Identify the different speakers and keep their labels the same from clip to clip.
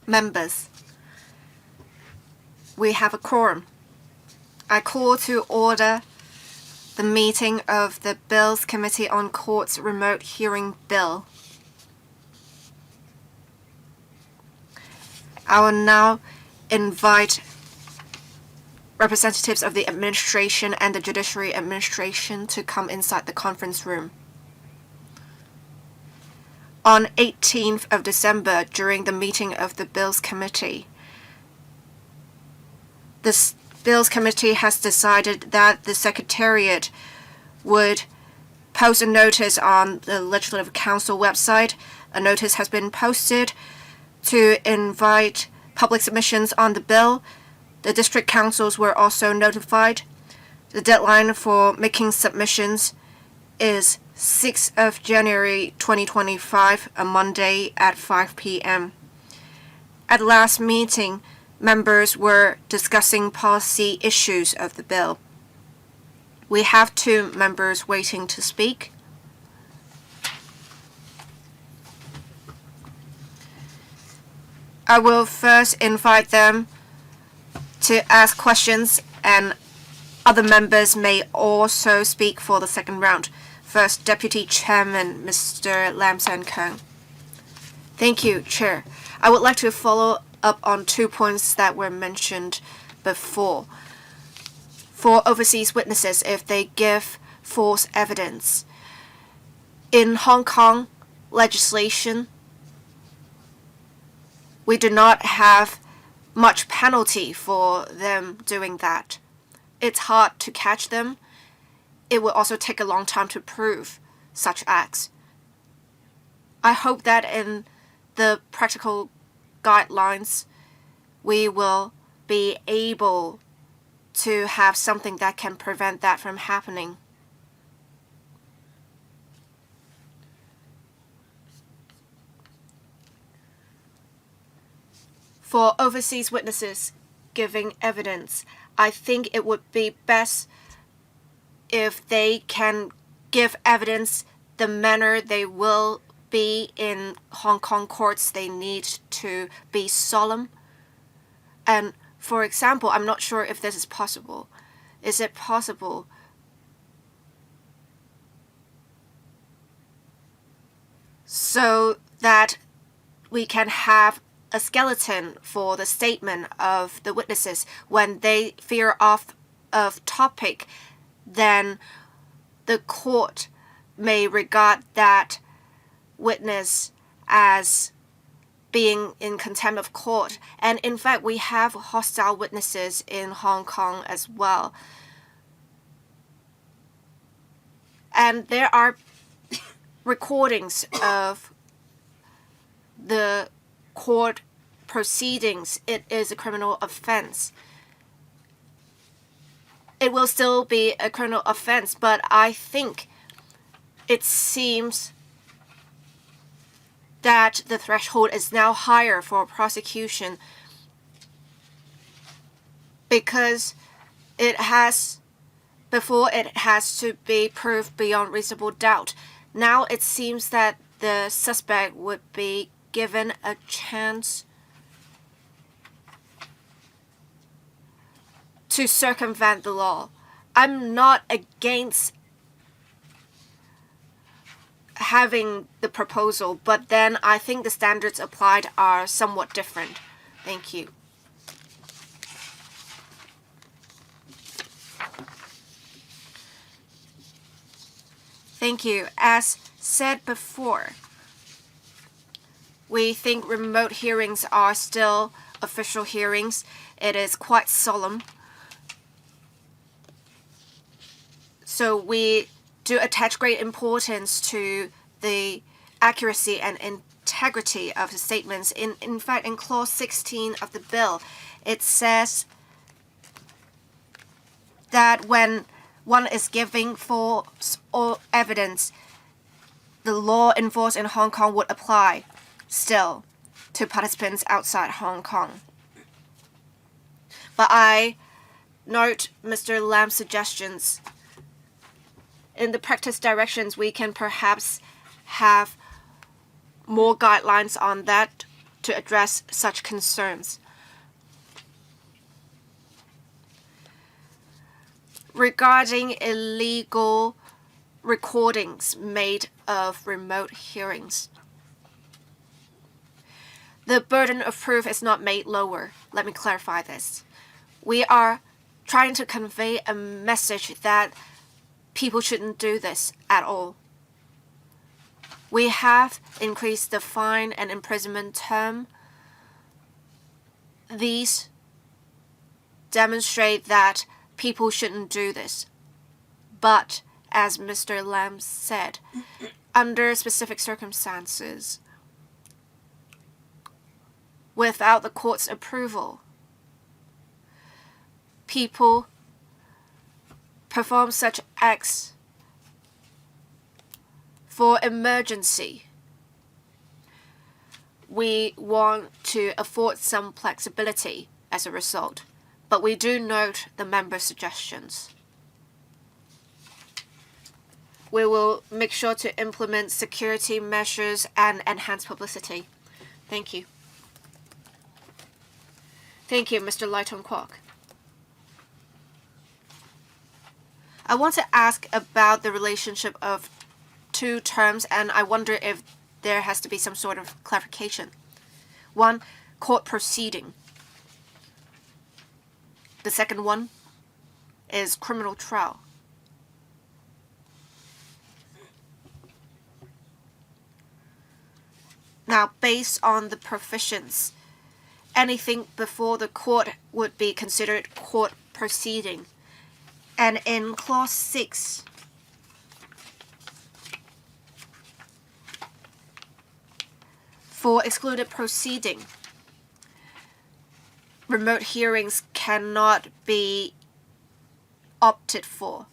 Speaker 1: Members, we have a quorum. I call to order the meeting of the Bills Committee on Courts Remote Hearing Bill. I will now invite representatives of the administration and the Judiciary administration to come inside the conference room. On 18th of December, during the meeting of the Bills Committee, the Bills Committee has decided that the Secretariat would post a notice on the Legislative Council website. A notice has been posted to invite public submissions on the bill. The district councils were also notified. The deadline for making submissions is 6th of January 2025, a Monday at 5 p.m. At the last meeting, members were discussing policy issues of the bill. We have 2 members waiting to speak. I will first invite them to ask questions, and other members may also speak for the second round. First, Deputy Chairman, Mr. Lam San-Kung. Thank you, Chair. I would like to follow up on 2 points that were mentioned before. For overseas witnesses, if they give false evidence, in Hong Kong legislation, we do not have much penalty for them doing that. It's hard to catch them. It will also take a long time to prove such acts. I hope that in the practical guidelines, we will be able to have something that can prevent that from happening. For overseas witnesses giving evidence, I think it would be best if they can give evidence the manner they will be in Hong Kong courts. They need to be solemn. And for example, I'm not sure if this is possible. Is it possible so that we can have a skeleton for the statement of the witnesses when they veer off of topic? Then the court may regard that witness as being in contempt of court. And in fact, we have hostile witnesses in Hong Kong as well. And there are recordings of the court proceedings. It is a criminal offense. It will still be a criminal offense, but I think it seems that the threshold is now higher for prosecution because before it has to be proved beyond reasonable doubt. Now it seems that the suspect would be given a chance to circumvent the law. I'm not against having the proposal, but then I think the standards applied are somewhat different. Thank you. Thank you. As said before, we think remote hearings are still official hearings. It is quite solemn. So we do attach great importance to the accuracy and integrity of the statements. In fact, in Clause 16 of the bill, it says that when one is giving false evidence, the law enforced in Hong Kong would apply still to participants outside Hong Kong. But I note Mr. Lam's suggestions. In the practice directions, we can perhaps have more guidelines on that to address such concerns. Regarding illegal recordings made of remote hearings, the burden of proof is not made lower. Let me clarify this. We are trying to convey a message that people shouldn't do this at all. We have increased the fine and imprisonment term. These demonstrate that people shouldn't do this. But, as Mr. Lam said, under specific circumstances, without the court's approval, people perform such acts for emergency. We want to afford some flexibility as a result, but we do note the members' suggestions. We will make sure to implement security measures and enhance publicity. Thank you. Thank you, Mr. Lighton Kwok. I want to ask about the relationship of two terms, and I wonder if there has to be some sort of clarification. One, court proceeding. The second one is criminal trial. Now, based on the provisions, anything before the court would be considered court proceeding. And in Clause 6, for excluded proceeding, remote hearings cannot be opted for.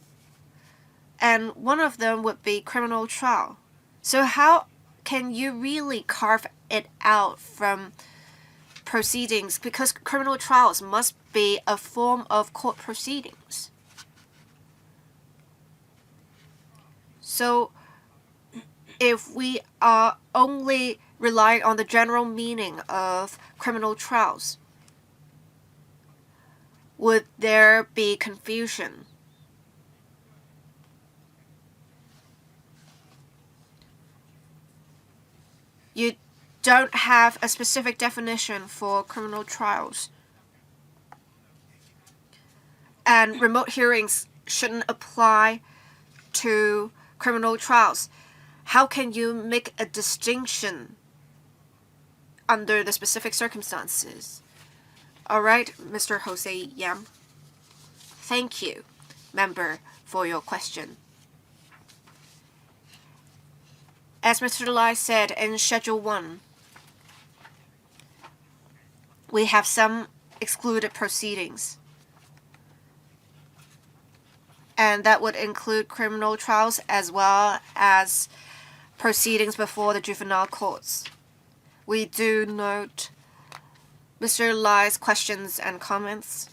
Speaker 1: And one of them would be criminal trial. So how can you really carve it out from proceedings? Because criminal trials must be a form of court proceedings. So if we are only relying on the general meaning of criminal trials, would there be confusion? You don't have a specific definition for criminal trials. And remote hearings shouldn't apply to criminal trials. How can you make a distinction under the specific circumstances? All right, Mr. Jose Yam. Thank you, member, for your question. As Mr. Lai said in Schedule 1, we have some excluded proceedings. And that would include criminal trials as well as proceedings before the juvenile courts. We do note Mr. Lai's questions and comments.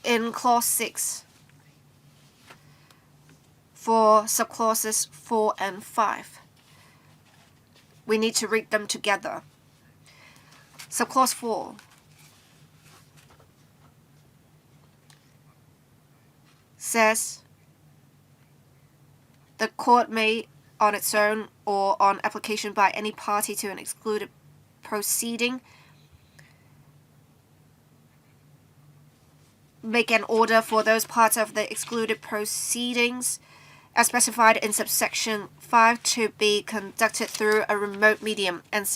Speaker 1: In Clause 6, for subclauses 4 and 5, we need to read them together. Subclause 4. Says the court may, on its own or on application by any party to an excluded proceeding, make an order for those parts of the excluded proceedings as specified in subsection 5 to be conducted through a remote medium. And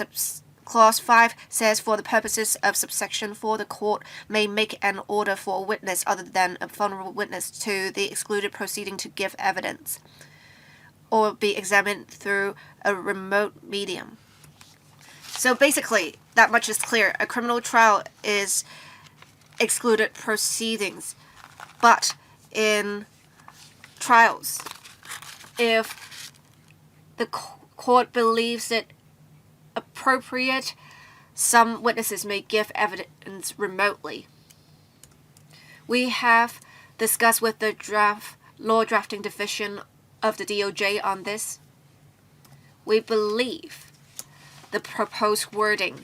Speaker 1: Clause 5 says, for the purposes of subsection 4, the court may make an order for a witness other than a vulnerable witness to the excluded proceeding to give evidence or be examined through a remote medium. So basically, that much is clear. A criminal trial is excluded proceedings. But in trials, if the court believes it appropriate, some witnesses may give evidence remotely. We have discussed with the law drafting division of the DOJ on this. We believe the proposed wording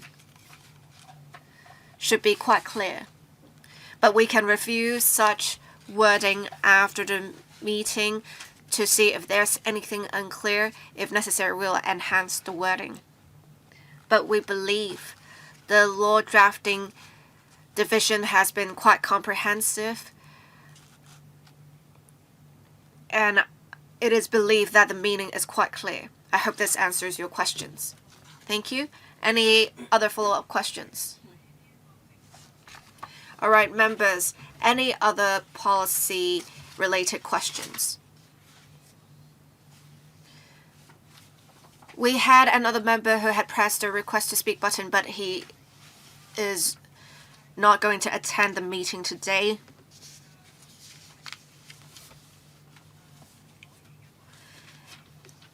Speaker 1: should be quite clear. But we can review such wording after the meeting to see if there's anything unclear. If necessary, we'll enhance the wording. But we believe the law drafting division has been quite comprehensive, and it is believed that the meaning is quite clear. I hope this answers your questions. Thank you. Any other follow-up questions? All right, members, any other policy-related questions? We had another member who had pressed the request to speak button, but he is not going to attend the meeting today.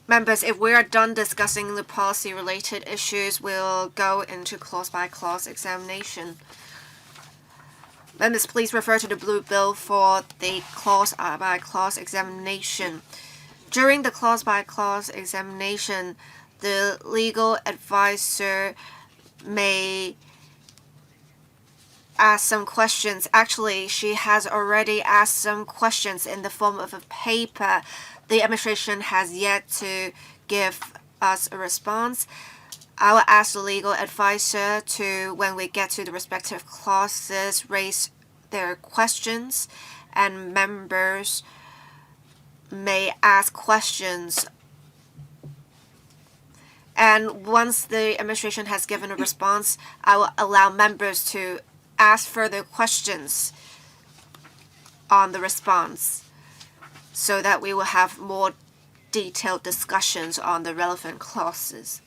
Speaker 1: Members, if we are done discussing the policy-related issues, we'll go into clause-by-clause examination. Members, please refer to the blue bill for the clause-by-clause examination. During the clause-by-clause examination, the legal advisor may ask some questions. Actually, she has already asked some questions in the form of a paper. The administration has yet to give us a response. I will ask the legal advisor to, when we get to the respective clauses, raise their questions, and members may ask questions. And once the administration has given a response, I will allow members to ask further questions on the response, so that we will have more detailed discussions on the relevant clauses.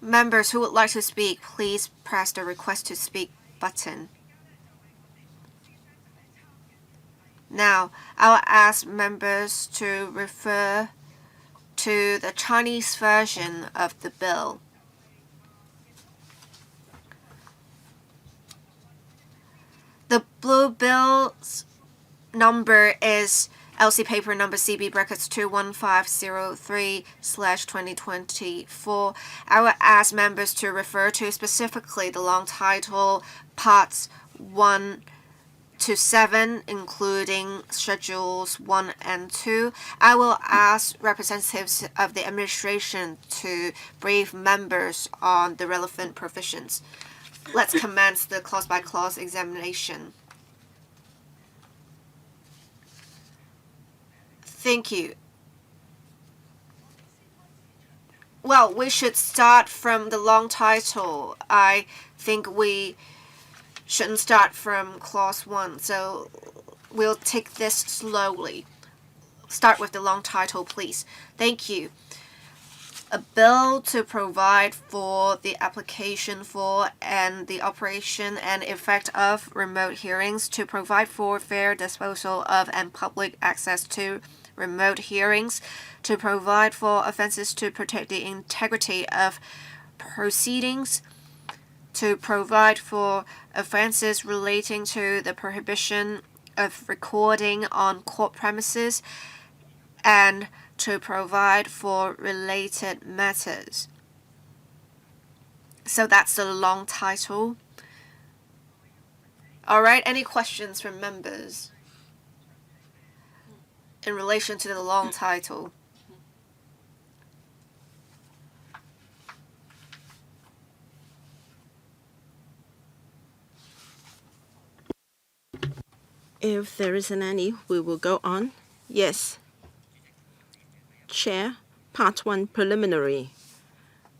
Speaker 1: Members who would like to speak, please press the request to speak button. Now, I will ask members to refer to the Chinese version of the bill. The blue bill's number is LC paper number CB brackets 21503/2024. I will ask members to refer to specifically the long title parts 1 to 7, including schedules 1 and 2. I will ask representatives of the administration to brief members on the relevant provisions. Let's commence the clause-by-clause examination. Thank you. Well, we should start from the long title. I think we shouldn't start from clause 1, so we'll take this slowly. Start with the long title, please. Thank you. A bill to provide for the application for and the operation and effect of remote hearings, to provide for fair disposal of and public access to remote hearings, to provide for offenses to protect the integrity of proceedings, to provide for offenses relating to the prohibition of recording on court premises, and to provide for related matters. So that's the long title. All right, any questions from members in relation to the long title?
Speaker 2: If there isn't any, we will go on. Yes. Chair, Part 1 Preliminary.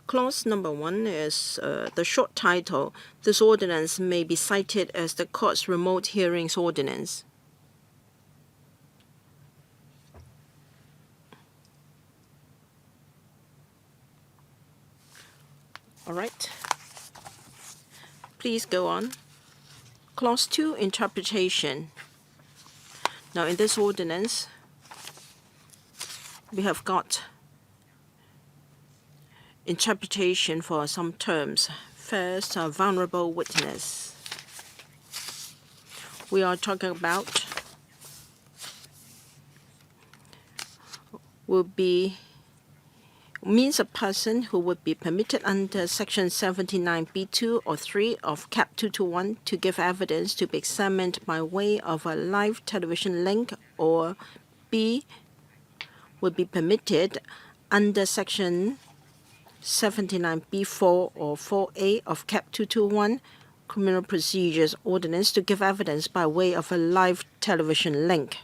Speaker 2: Clause number 1 is the short title. This ordinance may be cited as the Court's Remote Hearings Ordinance. All right. Please go on. Clause 2, Interpretation. Now, in this ordinance, we have got interpretation for some terms. First, a vulnerable witness. We are talking about will be means a person who would be permitted under Section 79B2 or 3 of Cap 221 to give evidence to be examined by way of a live television link, or B, would be permitted under Section 79B4 or 4A of Cap 221 Criminal Procedures Ordinance to give evidence by way of a live television link.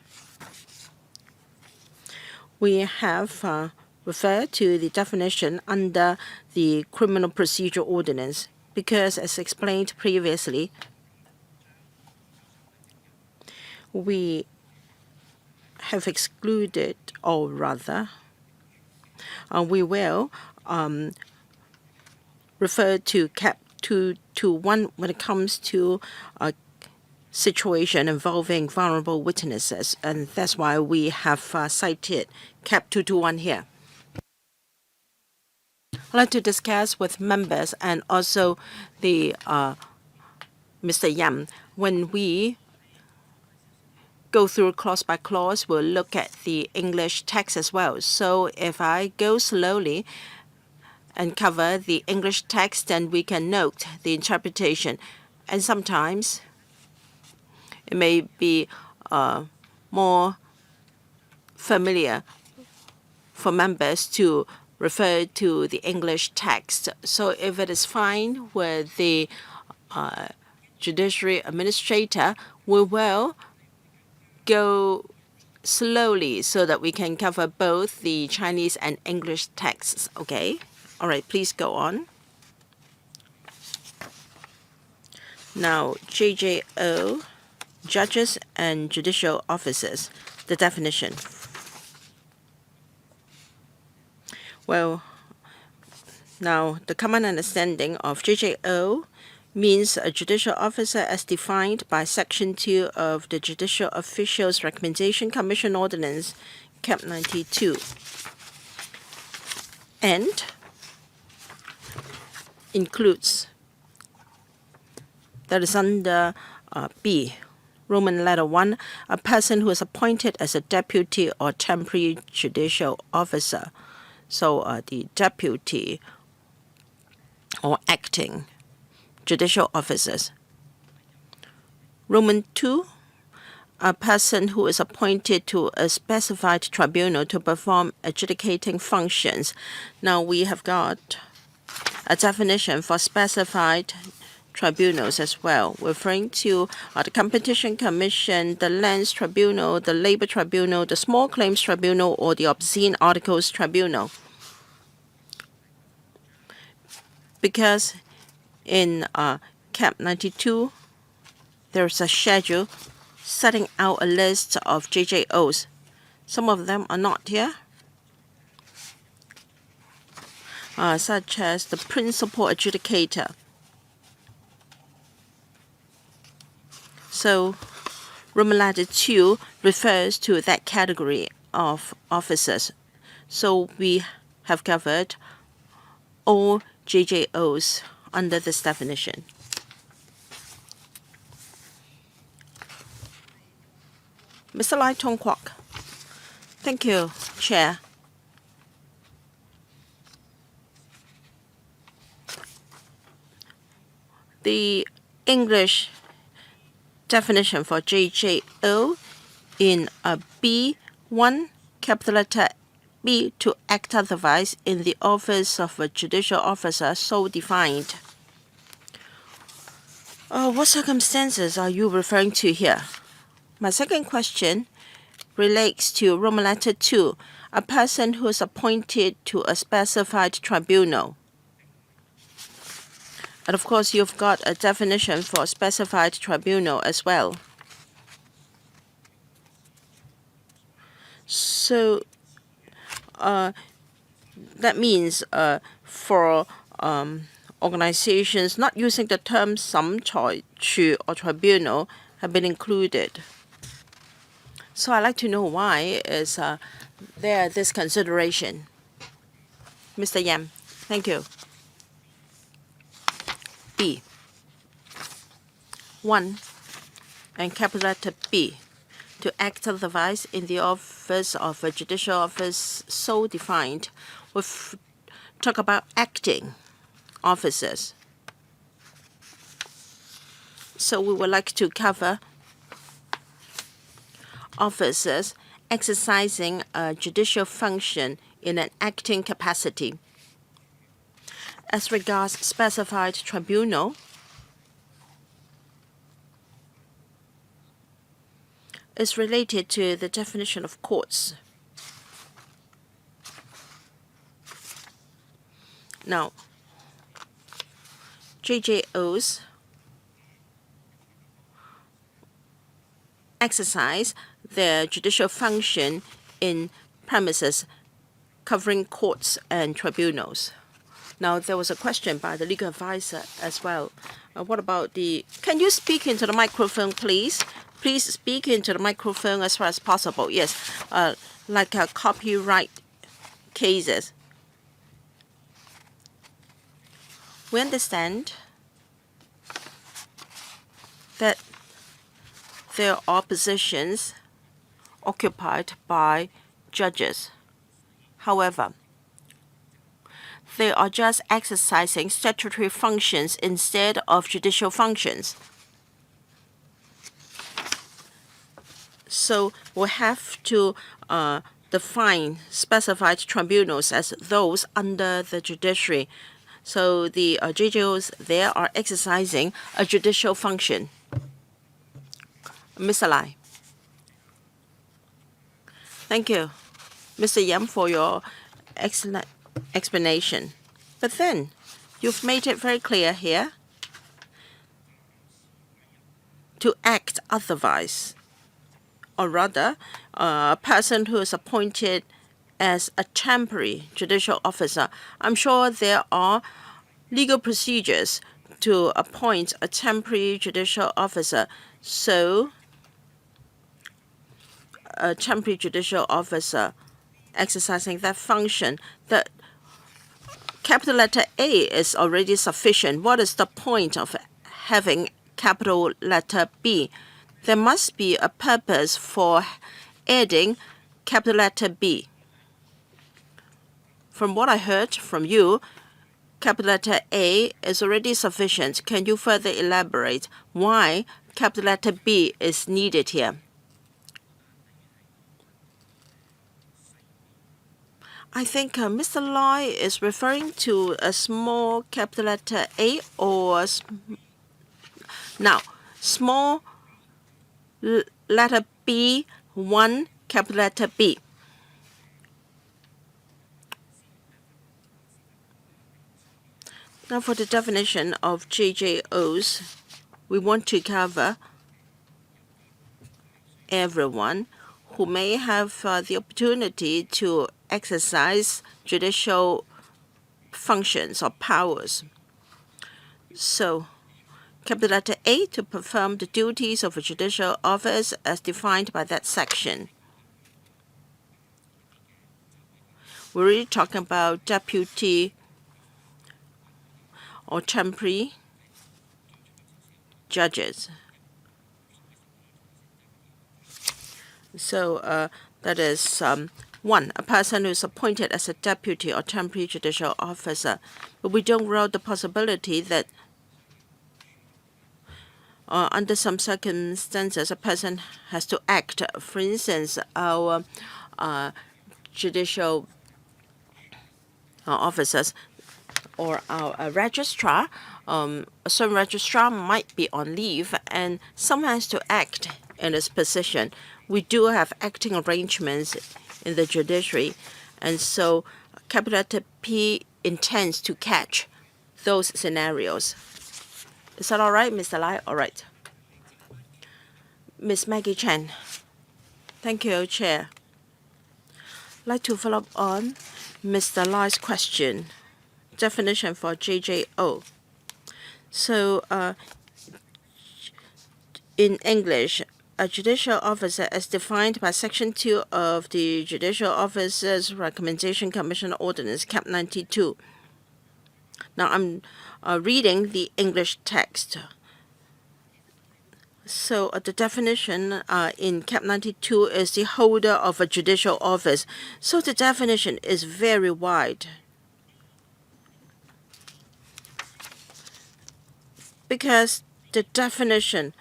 Speaker 2: We have referred to the definition under the Criminal Procedure Ordinance because, as explained previously, we have excluded, or rather, we will refer to Cap 221 when it comes to a situation involving vulnerable witnesses, and that's why we have cited Cap 221 here. I'd like to discuss with members and also the Mr. Yam. When we go through clause by clause, we'll look at the English text as well. So if I go slowly and cover the English text, then we can note the interpretation. And sometimes it may be more familiar for members to refer to the English text. So if it is fine with the Judiciary Administrator, we will go slowly so that we can cover both the Chinese and English texts. Okay? All right, please go on. Now, JJO, judges and judicial officers, the definition. Well, now the common understanding of JJO means a judicial officer as defined by Section 2 of the Judicial Officials Recommendation Commission Ordinance, Cap 92, and includes, that is under B, Roman letter 1, a person who is appointed as a deputy or temporary judicial officer. So the deputy or acting judicial officers. Roman 2, a person who is appointed to a specified tribunal to perform adjudicating functions. Now we have got a definition for specified tribunals as well, referring to the Competition Commission, the Lands Tribunal, the Labor Tribunal, the Small Claims Tribunal, or the Obscene Articles Tribunal. Because in Cap 92, there's a schedule setting out a list of JJOs. Some of them are not here, such as the principal adjudicator. So Roman letter 2 refers to that category of officers. So we have covered all JJOs under this definition. Mr. Lai Tong Kwok. Thank you, Chair. The English definition for JJO in a B1, capital letter B, to act otherwise in the office of a judicial officer so defined. What circumstances are you referring to here? My second question relates to Roman letter 2, a person who is appointed to a specified tribunal. And of course, you've got a definition for specified tribunal as well. So that means for organizations not using the term 審裁處 or tribunal have been included. So I'd like to know why is there this consideration. Mr. Yam, thank you. B. 1 and capital letter B, to act otherwise in the office of a judicial office so defined. With talk about acting officers. So we would like to cover officers exercising a judicial function in an acting capacity. As regards specified tribunal, is related to the definition of courts. Now, JJOs exercise their judicial function in premises covering courts and tribunals. Now, there was a question by the legal advisor as well. What about can you speak into the microphone, please? Please speak into the microphone as far as possible. Yes, like copyright cases. We understand that there are positions occupied by judges. However, they are just exercising statutory functions instead of judicial functions. So we have to define specified tribunals as those under the judiciary. So the JJOs there are exercising a judicial function. Mr. Lai. Thank you, Mr. Yam, for your excellent explanation. But then, you've made it very clear here to act otherwise, or rather, a person who is appointed as a temporary judicial officer. I'm sure there are legal procedures to appoint a temporary judicial officer. So, a temporary judicial officer exercising that function, the capital letter A is already sufficient. What is the point of having capital letter B? There must be a purpose for adding capital letter B. From what I heard from you, capital letter A is already sufficient. Can you further elaborate why capital letter B is needed here? I think Mr. Lai is referring to a small capital letter A or now small letter B, one capital letter B. Now for the definition of JJOs, we want to cover everyone who may have the opportunity to exercise judicial functions or powers. So, capital letter A to perform the duties of a judicial office as defined by that section. We're really talking about deputy or temporary judges. So that is one, a person who is appointed as a deputy or temporary judicial officer. But we don't rule out the possibility that under some circumstances, a person has to act. For instance, our judicial officers or our registrar, a certain registrar might be on leave and someone has to act in this position. We do have acting arrangements in the judiciary, and so capital letter P intends to catch those scenarios. Is that all right, Mr. Lai? All right. Ms. Maggie Chen. Thank you, Chair. I'd like to follow up on Mr. Lai's question. Definition for JJO. So in English, a judicial officer as defined by Section 2 of the Judicial Officers Recommendation Commission Ordinance, Cap 92. Now I'm reading the English text. So the definition in Cap 92 is the holder of a judicial office. So the definition is very wide. because the definition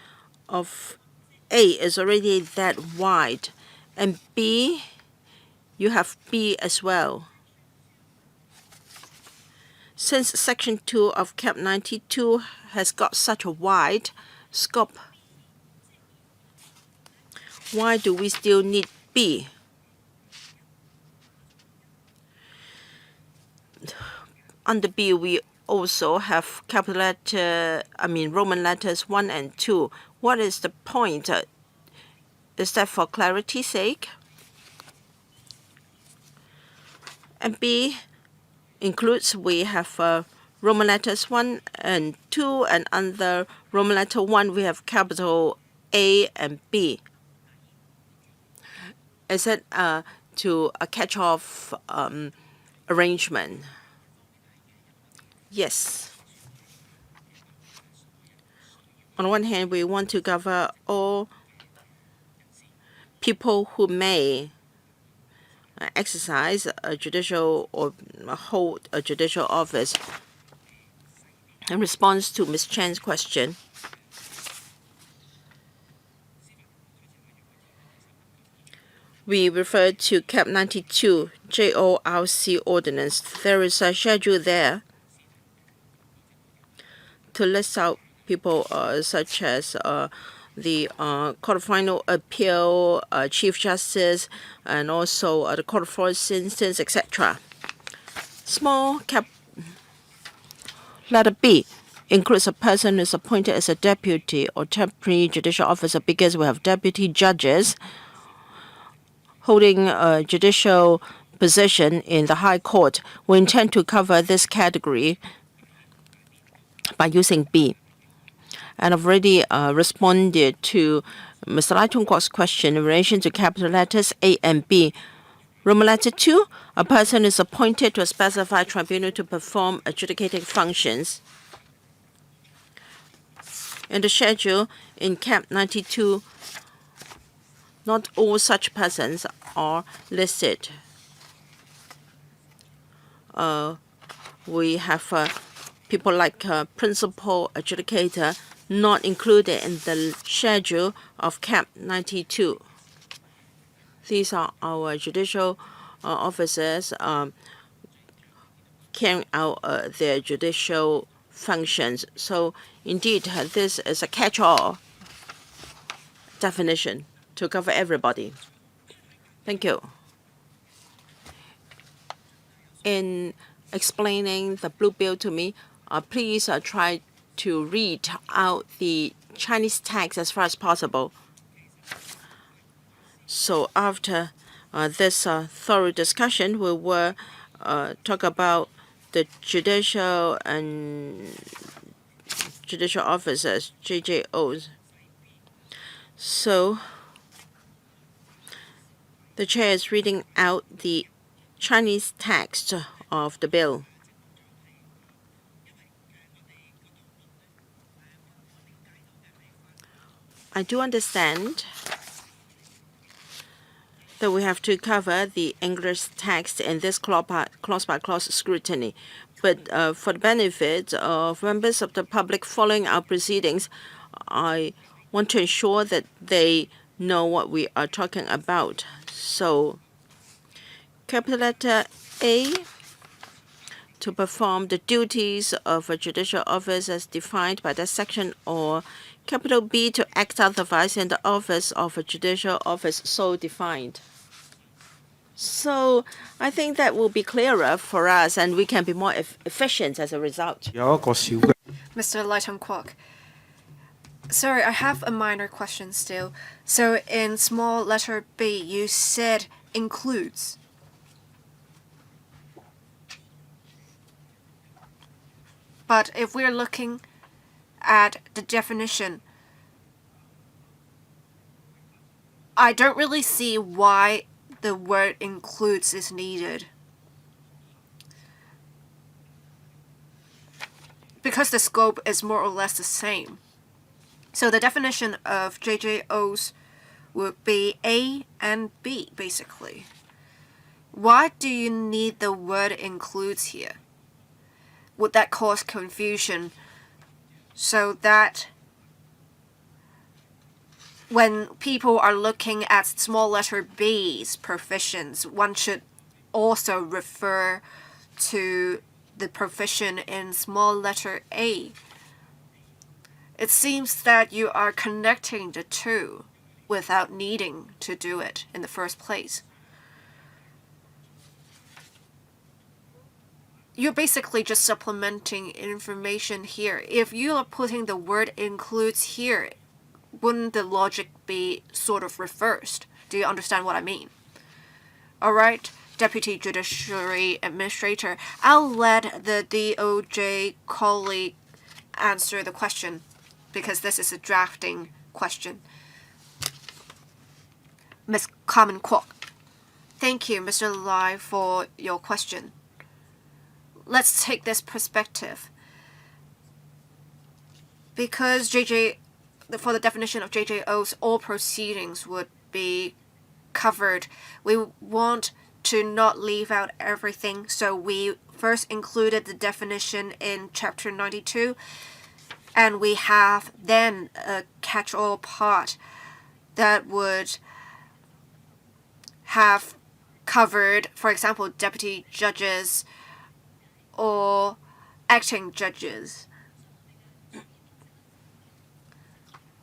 Speaker 2: of A is already that wide, and B, you have B as well. Since Section 2 of Cap 92 has got such a wide scope, why do we still need B? Under B, we also have Roman letters 1 and 2. What is the point? Is that for clarity's sake? And B includes, we have Roman letters 1 and 2, and under Roman letter 1, we have capital A and B. Is it to a catch-off arrangement? Yes. On one hand, we want to cover all people who may exercise a judicial or hold a judicial office. In response to Ms. Chan's question, we refer to Cap 92 JORC ordinance. There is a schedule there to list out people such as the Court of Final Appeal, Chief Justice, and also the Court of First Instance, etc. Small cap letter B includes a person who is appointed as a deputy or temporary judicial officer, because we have deputy judges holding a judicial position in the High Court. We intend to cover this category by using B. And I've already responded to Mr. Lai Tung-kwok's question in relation to capital letters A and B. Roman letter 2, a person is appointed to a specified tribunal to perform adjudicating functions. In the schedule in Cap 92, not all such persons are listed. We have people like principal adjudicator not included in the schedule of Cap 92. These are our judicial officers carrying out their judicial functions. So indeed, this is a catch-all definition to cover everybody. Thank you. In explaining the blue bill to me, please try to read out the Chinese text as far as possible. So after this thorough discussion, we will talk about the judicial and judicial officers, JJOs. So the chair is reading out the Chinese text of the bill. I do understand that we have to cover the English text in this clause-by-clause scrutiny. But for the benefit of members of the public following our proceedings, I want to ensure that they know what we are talking about. So, capital letter A, to perform the duties of a judicial office as defined by that section, or capital B, to act otherwise in the office of a judicial office so defined. So I think that will be clearer for us, and we can be more efficient as a result.
Speaker 1: Mr. Lai Tung-kwok, sorry, I have a minor question still. So in small letter B, you said includes. But if we're looking at the definition, I don't really see why the word includes is needed. Because the scope is more or less the same. So the definition of JJOs would be A and B, basically. Why do you need the word includes here? Would that cause confusion so that when people are looking at small letter B's provisions, one should also refer to the provision in small letter A. It seems that you are connecting the two without needing to do it in the first place. You're basically just supplementing information here. If you are putting the word includes here, wouldn't the logic be sort of reversed? Do you understand what I mean? Alright, Deputy Judiciary Administrator, I'll let the DOJ colleague answer the question because this is a drafting question. Ms. Carmen Kwok. Thank you, Mr. Lai, for your question. Let's take this perspective. Because for the definition of JJOs, all proceedings would be covered. We want to not leave out everything, so we first included the definition in Chapter 92, and we have then a catch-all part that would have covered, for example, deputy judges or acting judges.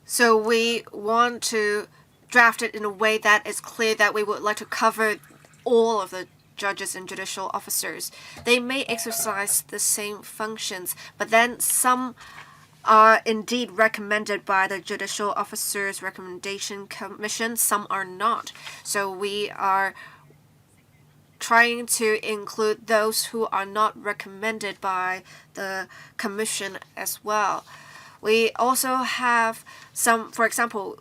Speaker 1: So we want to draft it in a way that is clear that we would like to cover all of the judges and judicial officers. They may exercise the same functions, but then some are indeed recommended by the Judicial Officers Recommendation Commission, some are not. So we are trying to include those who are not recommended by the Commission as well. We also have some, for example,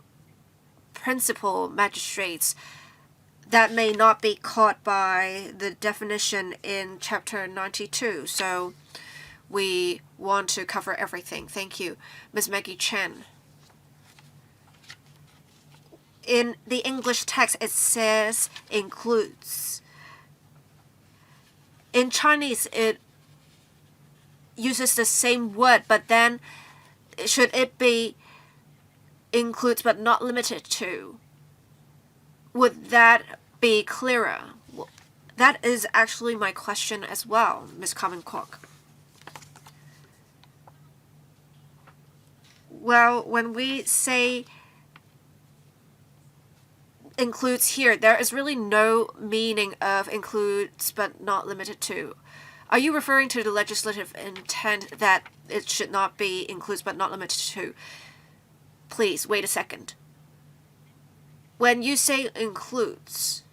Speaker 1: principal magistrates that may not be caught by the definition in Chapter 92. So we want to cover everything. Thank you. Ms. Maggie Chen. In the English text, it says includes. In Chinese, it uses the same word, but then should it be includes but not limited to? Would that be clearer? That is actually my question as well, Ms. Carmen Kwok. Well, when we say includes here, there is really no meaning of includes but not limited to. Are you referring to the legislative intent that it should not be includes but not limited to? Please, wait a second. When you say includes,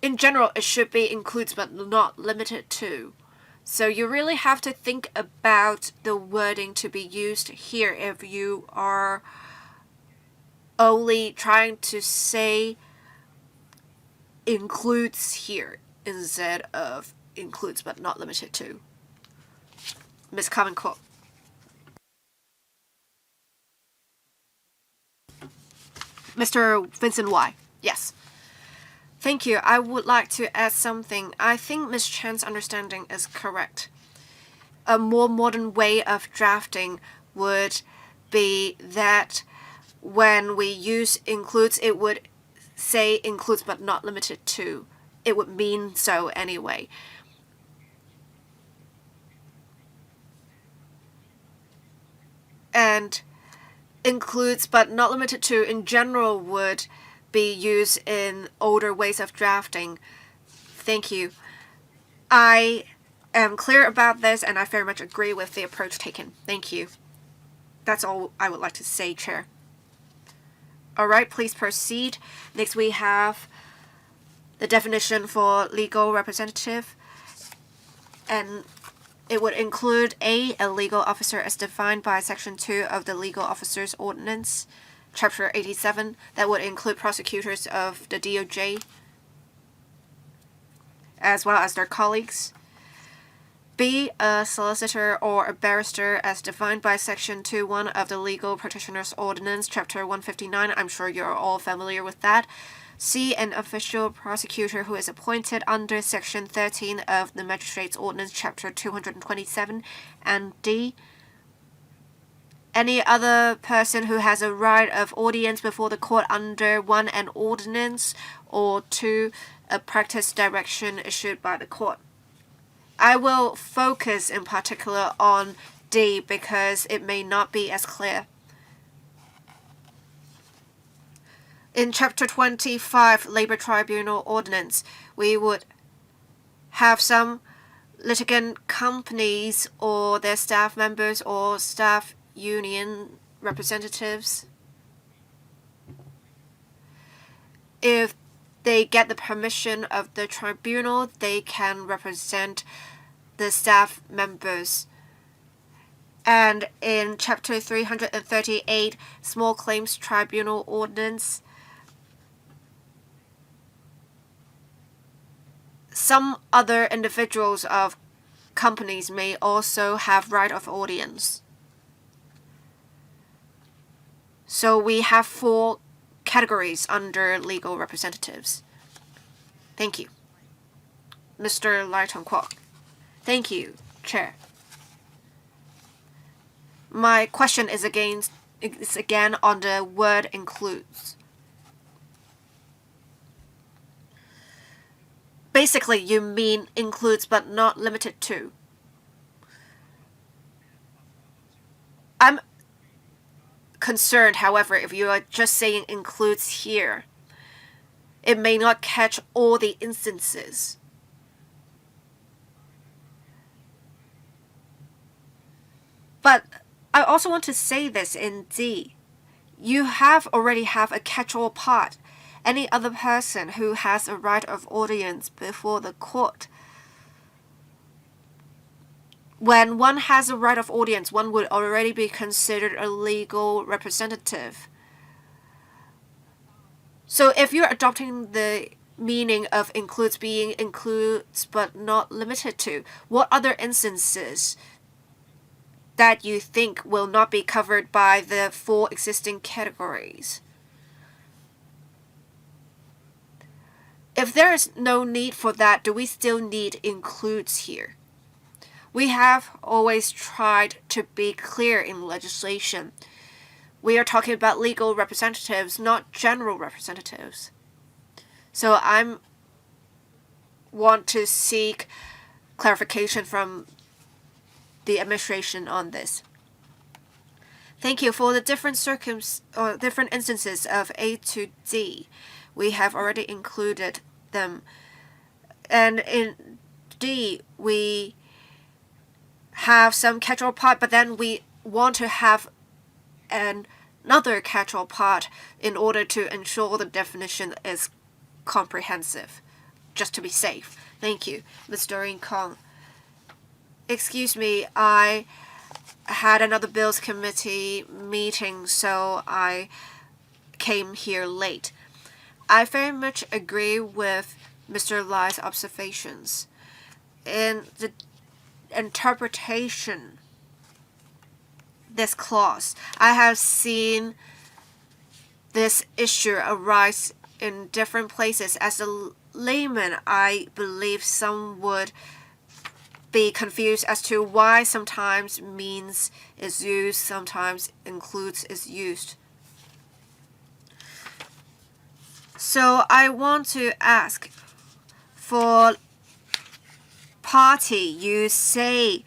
Speaker 1: in general, it should be includes but not limited to. So you really have to think about the wording to be used here if you are only trying to say includes here instead of includes but not limited to. Ms. Carmen Kwok. Mr. Vincent Y. Yes. Thank you. I would like to add something. I think Ms. Chen's understanding is correct. A more modern way of drafting would be that when we use includes, it would say includes but not limited to. It would mean so anyway. And includes but not limited to in general would be used in older ways of drafting. Thank you. I am clear about this and I very much agree with the approach taken. Thank you. That's all I would like to say, Chair. Alright, please proceed. Next we have the definition for legal representative, and it would include a legal officer as defined by Section 2 of the Legal Officers Ordinance, Chapter 87, that would include prosecutors of the DOJ, as well as their colleagues. B, a solicitor or a barrister as defined by Section 2.1 of the Legal Practitioners Ordinance, Chapter 159. I'm sure you're all familiar with that. C. An official prosecutor who is appointed under Section 13 of the Magistrates' Ordinance, Chapter 227. And D. Any other person who has a right of audience before the court under 1. An ordinance, or 2. A practice direction issued by the court. I will focus in particular on D because it may not be as clear. In Chapter 25, Labor Tribunal Ordinance, we would have some litigant companies or their staff members or staff union representatives. If they get the permission of the tribunal, they can represent the staff members. And in Chapter 338, Small Claims Tribunal Ordinance, some other individuals of companies may also have right of audience. So we have 4 categories under legal representatives. Thank you. Mr. Lai Tong-kwok. Thank you, Chair. My question is again on the word includes. Basically, you mean includes but not limited to. I'm concerned, however, if you are just saying includes here, it may not catch all the instances. But I also want to say this in D. You already have a catch-all part. Any other person who has a right of audience before the court. When one has a right of audience, one would already be considered a legal representative. So if you're adopting the meaning of includes being includes but not limited to, what other instances that you think will not be covered by the 4 existing categories? If there is no need for that, do we still need includes here? We have always tried to be clear in legislation. We are talking about legal representatives, not general representatives. So I want to seek clarification from the administration on this. Thank you. For the different instances of A to D, we have already included them. And in D, we have some catch-all part, but then we want to have another catch-all part in order to ensure the definition is comprehensive, just to be safe. Thank you, Ms. Doreen Kong. Excuse me, I had another Bills Committee meeting, so I came here late. I very much agree with Mr. Lai's observations. In the interpretation, this clause, I have seen this issue arise in different places. As a layman, I believe some would be confused as to why sometimes means is used, sometimes includes is used. So I want to ask, for party, you say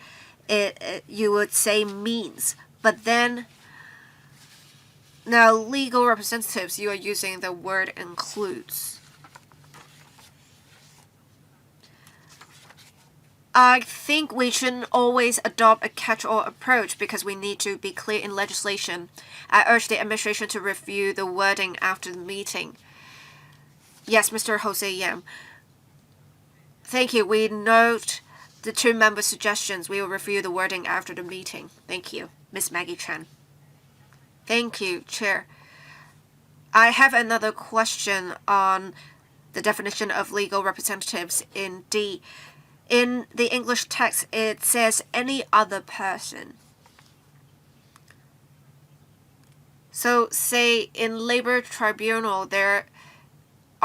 Speaker 1: you would say means, but then now legal representatives, you are using the word includes. I think we shouldn't always adopt a catch-all approach because we need to be clear in legislation. I urge the administration to review the wording after the meeting. Yes, Mr. Jose Yam. Thank you. We note the 2 members' suggestions. We will review the wording after the meeting. Thank you. Ms. Maggie Chen. Thank you, Chair. I have another question on the definition of legal representatives in D. In the English text, it says any other person. So, say in labor tribunal, there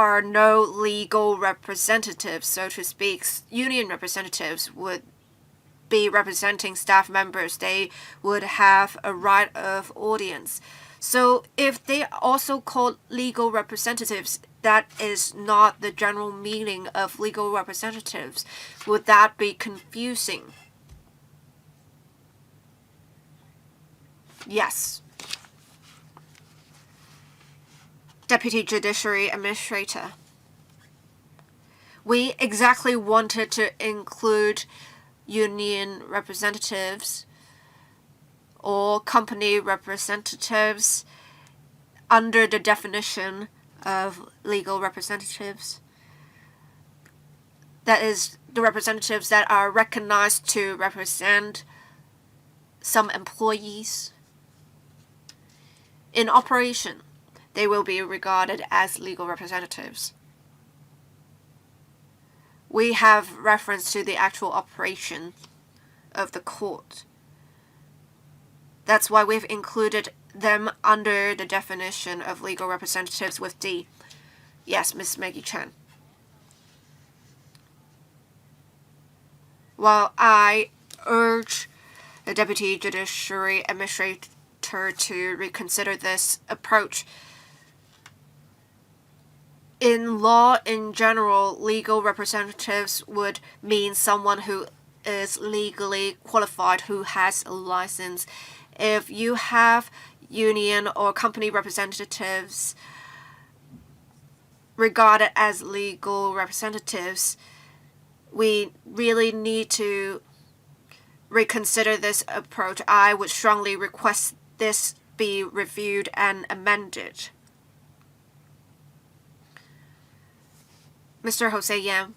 Speaker 1: are no legal representatives, so to speak. Union representatives would be representing staff members. They would have a right of audience. So if they are also called legal representatives, that is not the general meaning of legal representatives. Would that be confusing? Yes. Deputy Judiciary Administrator. We exactly wanted to include union representatives or company representatives under the definition of legal representatives. That is, the representatives that are recognized to represent some employees. In operation, they will be regarded as legal representatives. We have reference to the actual operation of the court. That's why we've included them under the definition of legal representatives with D. Yes, Miss Maggie Chan. While I urge the Deputy Judiciary Administrator to reconsider this approach, in law in general, legal representatives would mean someone who is legally qualified, who has a license. If you have union or company representatives regarded as legal representatives, we really need to reconsider this approach. I would strongly request this be reviewed and amended. Mr. Jose Yan,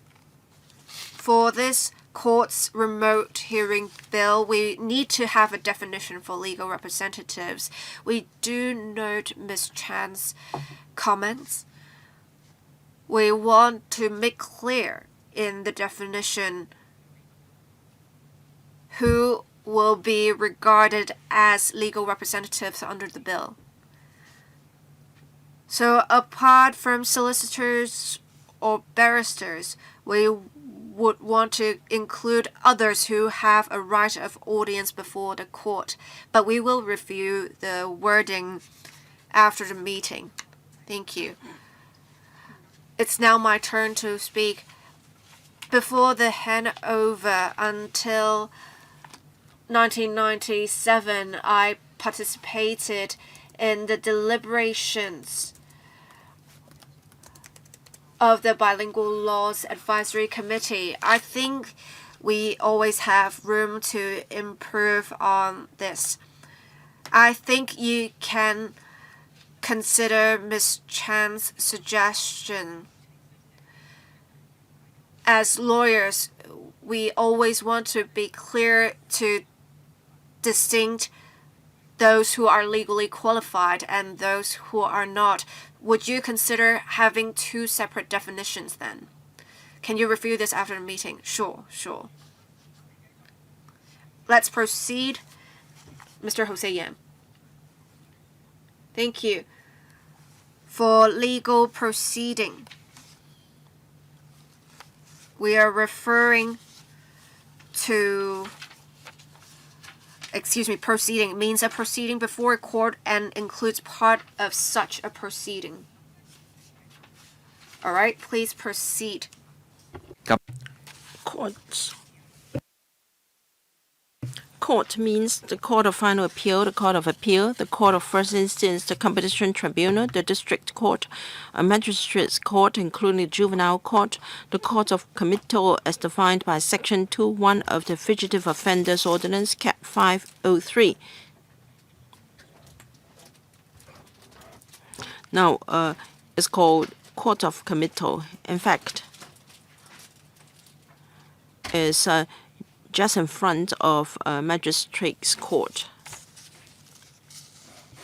Speaker 1: for this court's remote hearing bill, we need to have a definition for legal representatives. We do note Ms. Chan's comments. We want to make clear in the definition who will be regarded as legal representatives under the bill. So apart from solicitors or barristers, we would want to include others who have a right of audience before the court, but we will review the wording after the meeting. Thank you. It's now my turn to speak. Before the handover until 1997, I participated in the deliberations of the Bilingual Laws Advisory Committee. I think we always have room to improve on this. I think you can consider Ms. Chan's suggestion. As lawyers, we always want to be clear to distinct those who are legally qualified and those who are not. Would you consider having two separate definitions then? Can you review this after the meeting? Sure. Let's proceed. Mr. Jose Yan. Thank you. For legal proceeding, we are referring to proceeding means a proceeding before a court and includes part of such a proceeding. All right, please proceed.
Speaker 2: Courts. Court means the Court of Final Appeal, the Court of Appeal, the Court of First Instance, the Competition Tribunal, the District Court, a Magistrates' Court, including the Juvenile Court, the Court of Committal as defined by Section 2(1) of the Fugitive Offenders Ordinance, Cap 503. Now, it's called Court of Committal. In fact, is just in front of Magistrates' Court.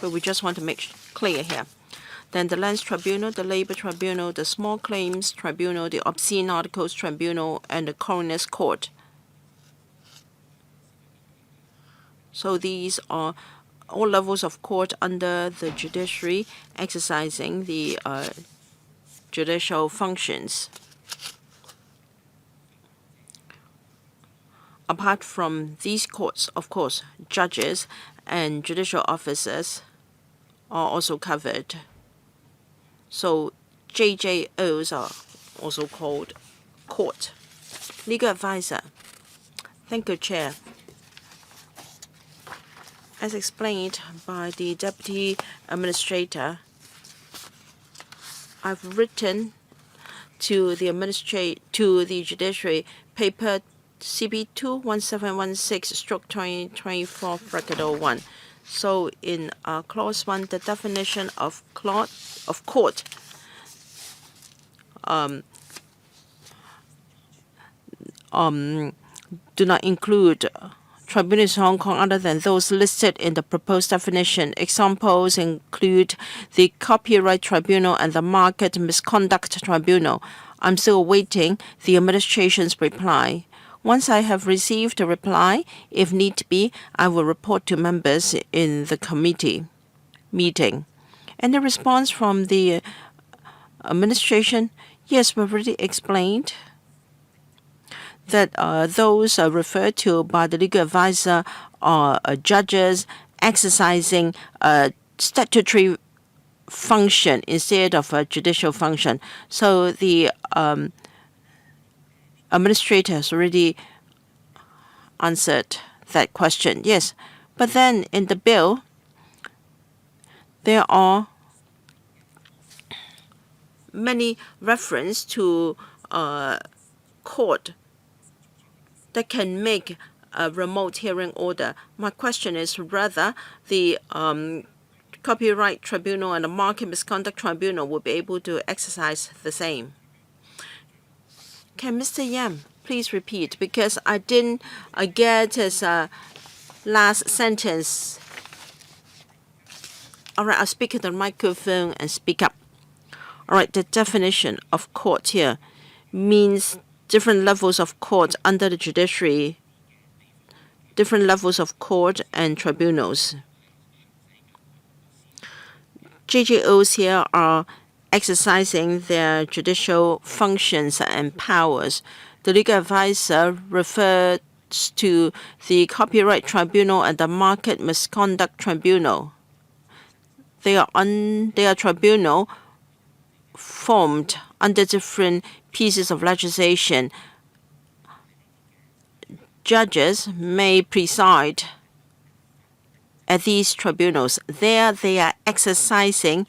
Speaker 2: But we just want to make clear here. Then the Lands Tribunal, the Labor Tribunal, the Small Claims Tribunal, the Obscene Articles Tribunal, and the Coroner's Court. So these are all levels of court under the judiciary exercising the judicial functions. Apart from these courts, of course, judges and judicial officers are also covered. So JJOs are also called court. Legal advisor. Thank you, Chair. As explained by the Deputy Administrator, I've written to the Judiciary paper CB 21716/2024 bracket 01. So in clause 1, the definition of court do not include tribunals in Hong Kong other than those listed in the proposed definition. Examples include the Copyright Tribunal and the Market Misconduct Tribunal. I'm still awaiting the administration's reply. Once I have received a reply, if need be, I will report to members in the committee meeting. And the response from the administration, yes, we've already explained that those referred to by the legal advisor are judges exercising a statutory function instead of a judicial function. So the administrator has already answered that question. Yes, but then in the bill, there are many references to court that can make a remote hearing order. My question is whether the Copyright Tribunal and the Market Misconduct Tribunal will be able to exercise the same. Can Mr. Yam please repeat? Because I didn't get his last sentence. All right, I'll speak at the microphone and speak up. All right, the definition of court here means different levels of court under the judiciary, different levels of court and tribunals. JJOs here are exercising their judicial functions and powers. The legal advisor refers to the Copyright Tribunal and the Market Misconduct Tribunal. They are tribunal formed under different pieces of legislation. Judges may preside at these tribunals. There they are exercising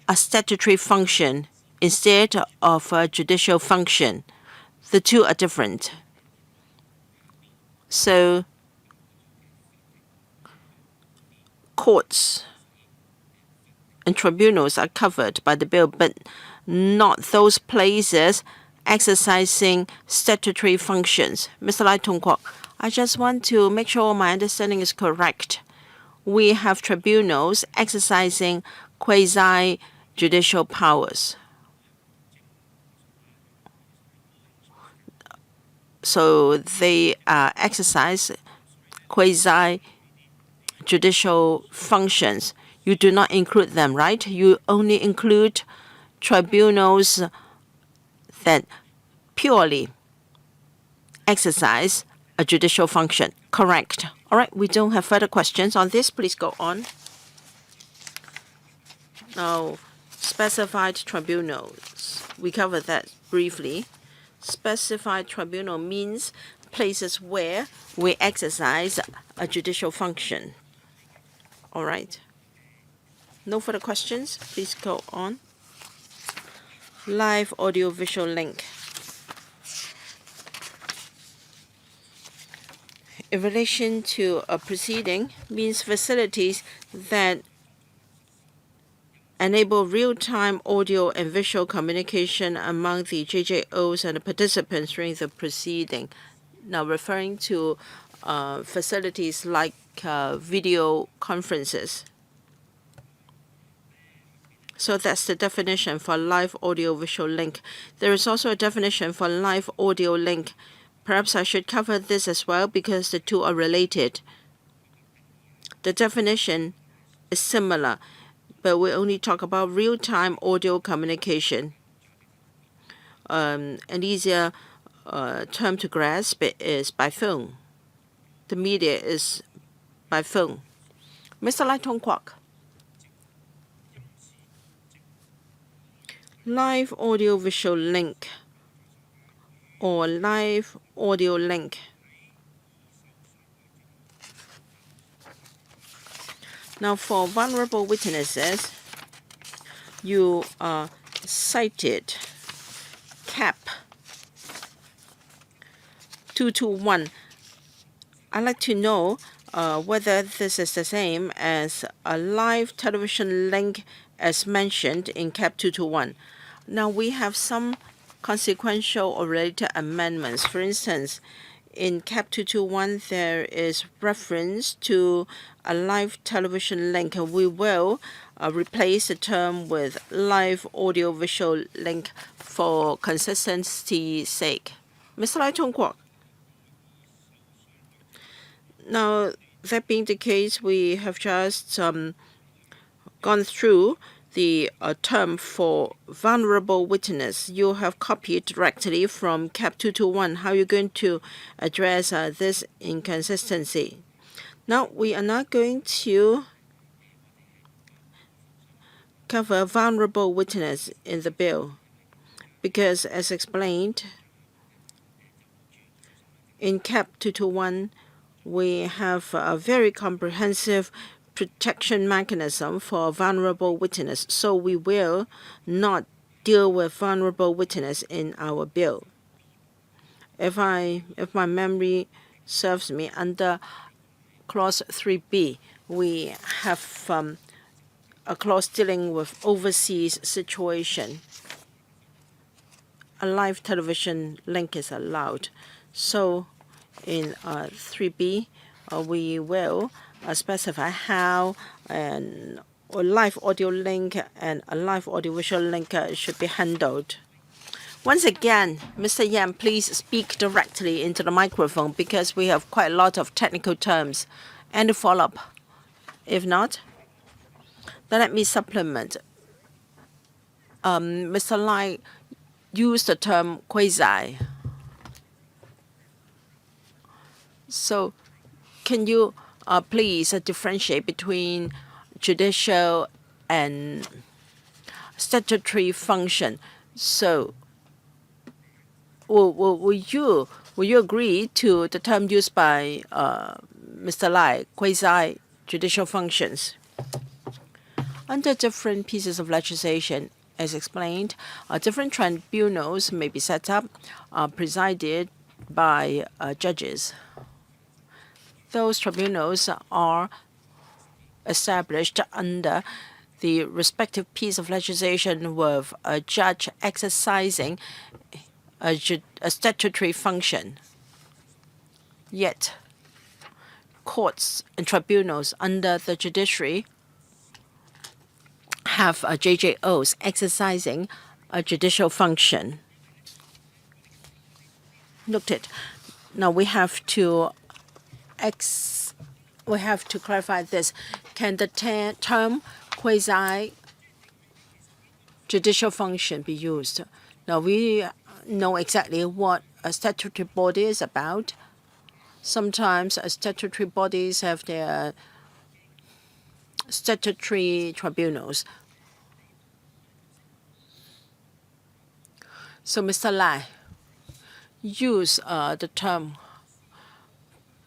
Speaker 2: a statutory function instead of a judicial function. The two are different. So courts and tribunals are covered by the bill, but not those places exercising statutory functions. Mr. Lai Tong Kwok, I just want to make sure my understanding is correct. We have tribunals exercising quasi-judicial powers. So they exercise quasi-judicial functions. You do not include them, right? You only include tribunals that purely exercise a judicial function. Correct. All right, we don't have further questions on this. Please go on. Now, specified tribunals. We covered that briefly. Specified tribunal means places where we exercise a judicial function. All right. No further questions. Please go on. Live audio-visual link. In relation to a proceeding means facilities that enable real-time audio and visual communication among the JJOs and the participants during the proceeding. Now referring to facilities like video conferences. So that's the definition for live audio-visual link. There is also a definition for live audio link. Perhaps I should cover this as well because the two are related. The definition is similar. but we only talk about real-time audio communication. An easier term to grasp is by phone. The media is by phone. Mr. Lai Tong Kwok. Live audio-visual link or live audio link. Now, for vulnerable witnesses, you are cited CAP 221. I'd like to know whether this is the same as a live television link as mentioned in CAP 221. Now, we have some consequential or related amendments. For instance, in CAP 221, there is reference to a live television link. We will replace the term with live audio-visual link for consistency's sake. Mr. Lai Tong Kwok. Now, that being the case, we have just gone through the term for vulnerable witness. You have copied directly from CAP 221. How are you going to address this inconsistency? Now, we are not going to cover vulnerable witness in the bill because, as explained, in CAP 221, we have a very comprehensive protection mechanism for vulnerable witness, so we will not deal with vulnerable witness in our bill. If my memory serves me, under Clause 3B, we have a clause dealing with overseas situation. A live television link is allowed. So in 3B, we will specify how a live audio link and a live audiovisual link should be handled. Once again, Mr. Yam, please speak directly into the microphone because we have quite a lot of technical terms. And a follow-up. If not, then let me supplement. Mr. Lai used the term quasi. So can you please differentiate between judicial and statutory function? So will you agree to the term used by Mr. Lai, quasi-judicial functions? Under different pieces of legislation, as explained, different tribunals may be set up, presided by judges. Those tribunals are established under the respective piece of legislation with a judge exercising a statutory function. Yet, courts and tribunals under the judiciary have JJOs exercising a judicial function. Noted. Now we have to clarify this. Can the term quasi-judicial function be used? Now we know exactly what a statutory body is about. Sometimes statutory bodies have their statutory tribunals. So, Mr. Lai, use the term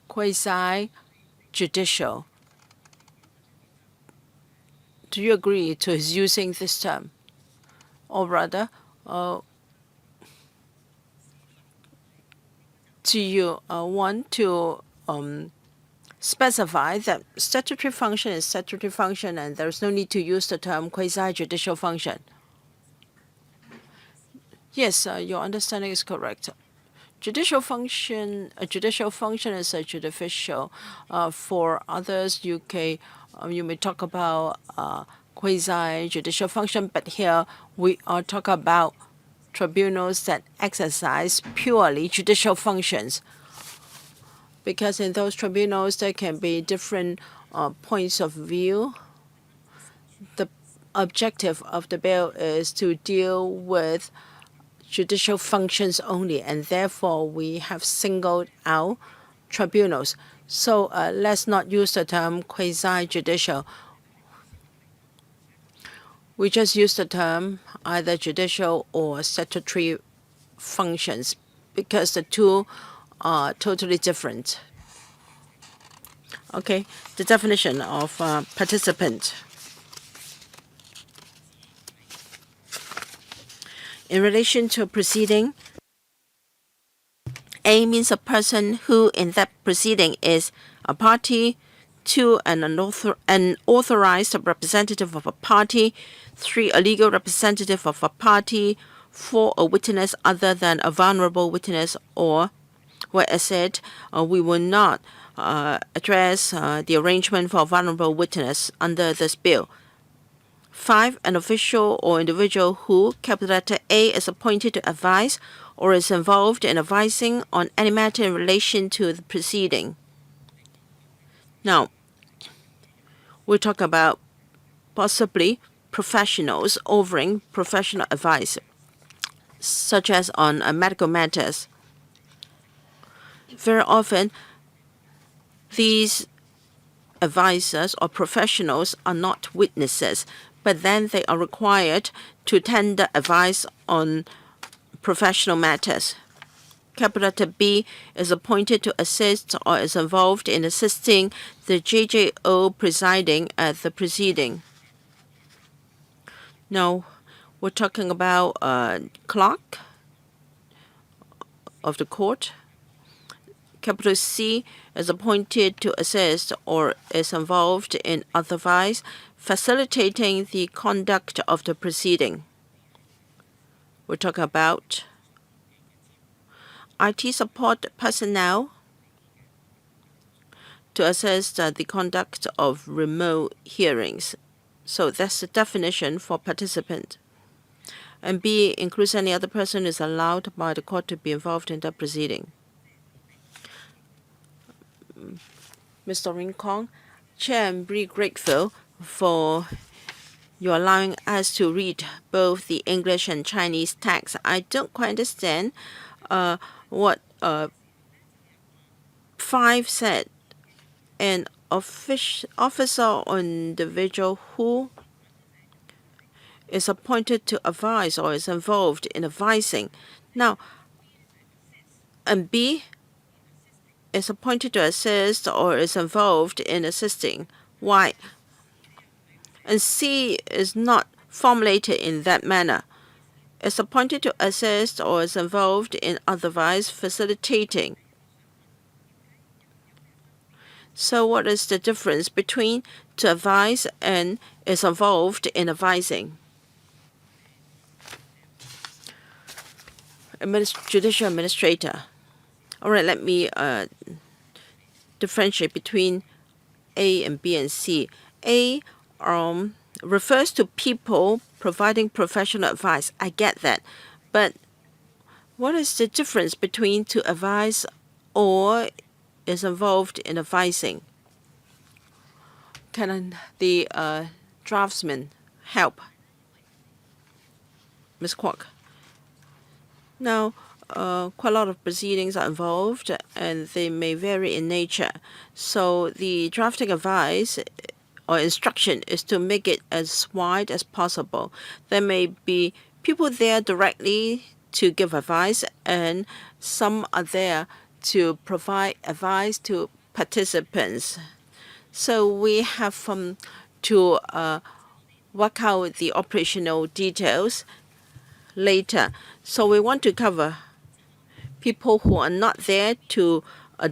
Speaker 2: quasi-judicial. Do you agree to his using this term? Or rather, do you want to specify that statutory function is statutory function and there's no need to use the term quasi-judicial function? Yes, your understanding is correct. Judicial function, a judicial function is a judicial. For others, you may talk about quasi-judicial function, but here we are talking about tribunals that exercise purely judicial functions. Because in those tribunals, there can be different points of view. The objective of the bill is to deal with judicial functions only, and therefore we have singled out tribunals. So let's not use the term quasi-judicial. We just use the term either judicial or statutory functions because the two are totally different. Okay, the definition of participant. In relation to a proceeding, A means a person who in that proceeding is a party, 2, an authorized representative of a party, 3, a legal representative of a party, 4, a witness other than a vulnerable witness, or, where I said, we will not address the arrangement for a vulnerable witness under this bill. 5, an official or individual who, capital letter A, is appointed to advise or is involved in advising on any matter in relation to the proceeding. Now, we'll talk about possibly professionals offering professional advice, such as on medical matters. Very often, these advisors or professionals are not witnesses, but then they are required to tender advice on professional matters. Capital letter B is appointed to assist or is involved in assisting the JJO presiding at the proceeding. Now, we're talking about clerk of the court. Capital C is appointed to assist or is involved in otherwise facilitating the conduct of the proceeding. We're talking about IT support personnel to assist the conduct of remote hearings. So that's the definition for participant. And B includes any other person who is allowed by the court to be involved in the proceeding. Mr. Rincon, Chair, I'm very grateful for you allowing us to read both the English and Chinese text. I don't quite understand what 5 said. An officer or individual who is appointed to advise or is involved in advising. Now, and B is appointed to assist or is involved in assisting. Why? And C is not formulated in that manner. Is appointed to assist or is involved in otherwise facilitating. So what is the difference between to advise and is involved in advising? Judicial administrator. All right, let me differentiate between A and B and C. A refers to people providing professional advice. I get that. But what is the difference between to advise or is involved in advising? Can the draftsman help? Ms. Kwok. Now, quite a lot of proceedings are involved and they may vary in nature. So the drafting advice or instruction is to make it as wide as possible. There may be people there directly to give advice and some are there to provide advice to participants. So we have to work out the operational details later. So we want to cover people who are not there to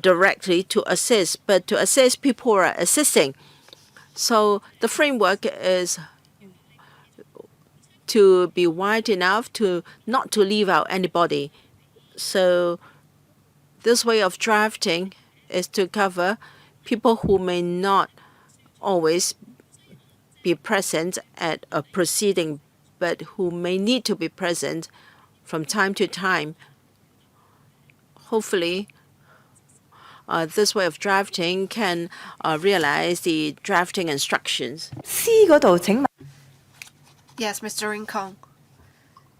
Speaker 2: directly to assist, but to assist people who are assisting. So the framework is to be wide enough to not to leave out anybody. So this way of drafting is to cover people who may not always be present at a proceeding, but who may need to be present from time to time. Hopefully, this way of drafting can realize the drafting instructions.
Speaker 3: C 嗰度請問
Speaker 1: Yes, Mr. Rincon.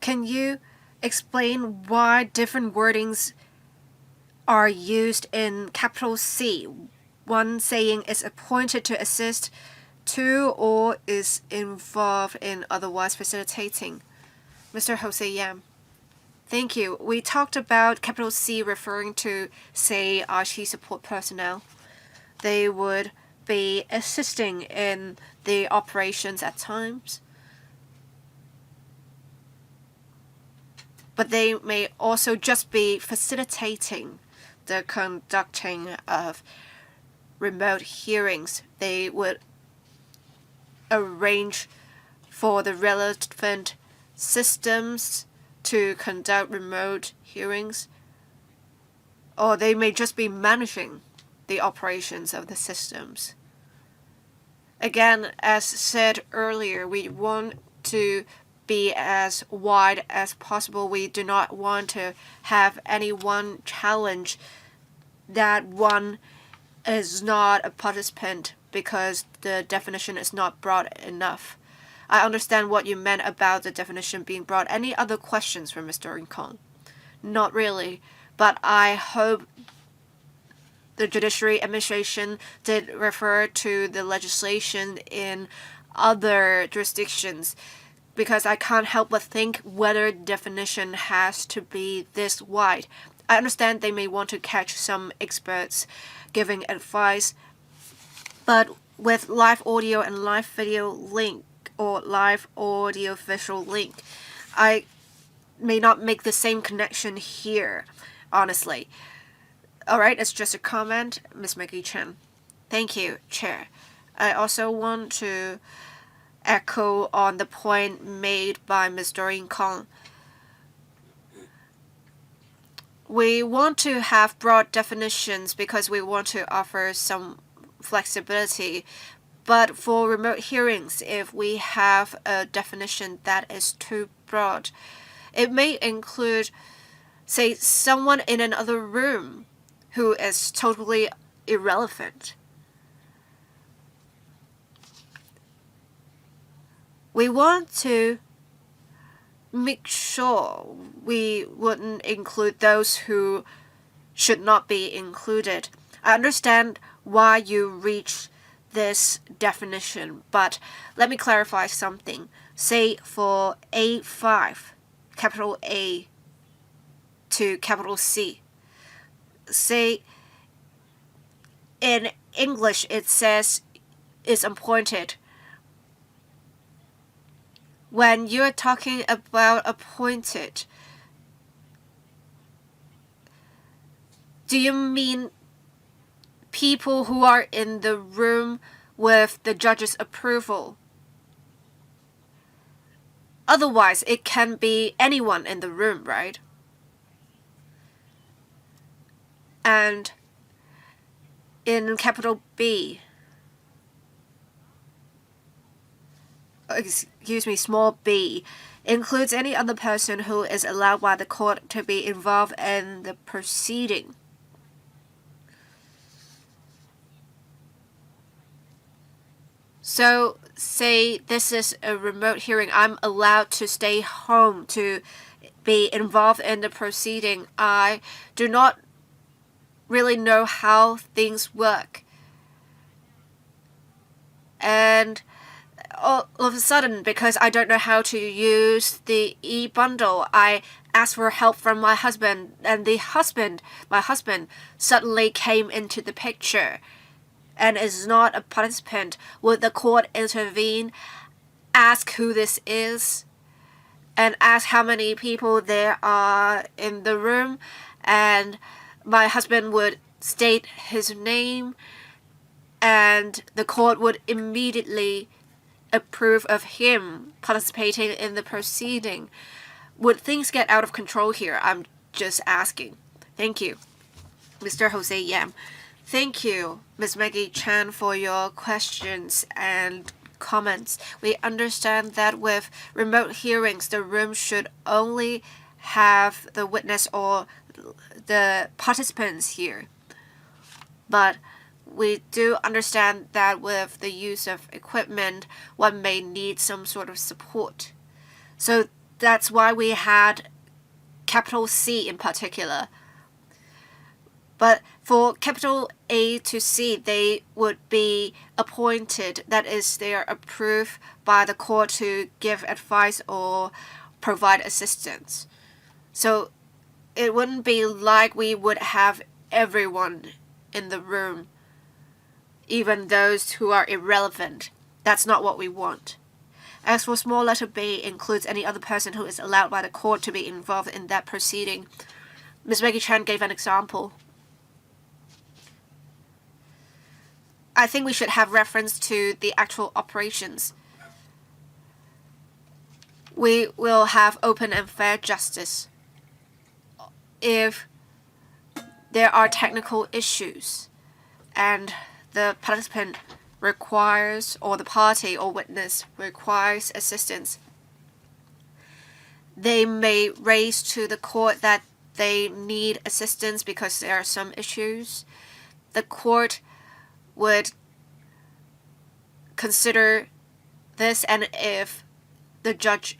Speaker 1: Can you explain why different wordings are used in capital C? One saying is appointed to assist to or is involved in otherwise facilitating. Mr. Jose Yam. Thank you. We talked about capital C referring to, say, IT support personnel. They would be assisting in the operations at times. But they may also just be facilitating the conducting of remote hearings. They would arrange for the relevant systems to conduct remote hearings, or they may just be managing the operations of the systems. Again, as said earlier, we want to be as wide as possible. We do not want to have anyone challenge that one is not a participant because the definition is not broad enough. I understand what you meant about the definition being broad. Any other questions for Mr. Rincon? Not really, but I hope the Judiciary Administration did refer to the legislation in other jurisdictions, because I can't help but think whether definition has to be this wide. I understand they may want to catch some experts giving advice, but with live audio and live video link or live audio visual link, I may not make the same connection here, honestly. Alright, it's just a comment, Ms. Maggie Chen. Thank you, Chair. I also want to echo on the point made by Ms. Doreen Kong. We want to have broad definitions because we want to offer some flexibility. But for remote hearings, if we have a definition that is too broad, it may include, say, someone in another room who is totally irrelevant. We want to make sure we wouldn't include those who should not be included. I understand why you reached this definition, but let me clarify something. Say for A5, capital A to capital C. Say in English it says is appointed. When you're talking about appointed, do you mean people who are in the room with the judge's approval? Otherwise, it can be anyone in the room, right? And in capital B, small b, includes any other person who is allowed by the court to be involved in the proceeding. So, say this is a remote hearing. I'm allowed to stay home to be involved in the proceeding. I do not really know how things work. And all of a sudden, because I don't know how to use the e-bundle, I asked for help from my husband, and my husband, suddenly came into the picture and is not a participant. Would the court intervene, ask who this is, and ask how many people there are in the room? And my husband would state his name, and the court would immediately approve of him participating in the proceeding. Would things get out of control here? I'm just asking. Thank you. Mr. Jose Yam. Thank you, Ms. Maggie Chan, for your questions and comments. We understand that with remote hearings, the room should only have the witness or the participants here. But we do understand that with the use of equipment, one may need some sort of support. So that's why we had capital C in particular. But for capital A to C, they would be appointed, that is, they are approved by the court to give advice or provide assistance. So it wouldn't be like we would have everyone in the room, even those who are irrelevant. That's not what we want. As for small letter B, includes any other person who is allowed by the court to be involved in that proceeding. Ms. Maggie Chan gave an example. I think we should have reference to the actual operations. We will have open and fair justice. If there are technical issues and the participant requires, or the party or witness requires assistance, they may raise to the court that they need assistance because there are some issues. The court would consider this, and if the judge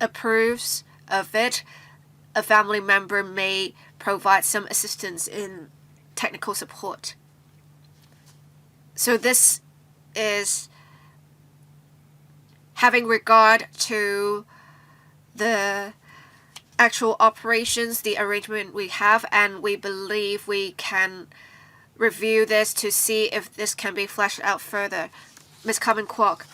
Speaker 1: approves of it, a family member may provide some assistance in technical support. So this is having regard to the actual operations, the arrangement we have, and we believe we can review this to see if this can be fleshed out further. Ms. Carmen Kwok,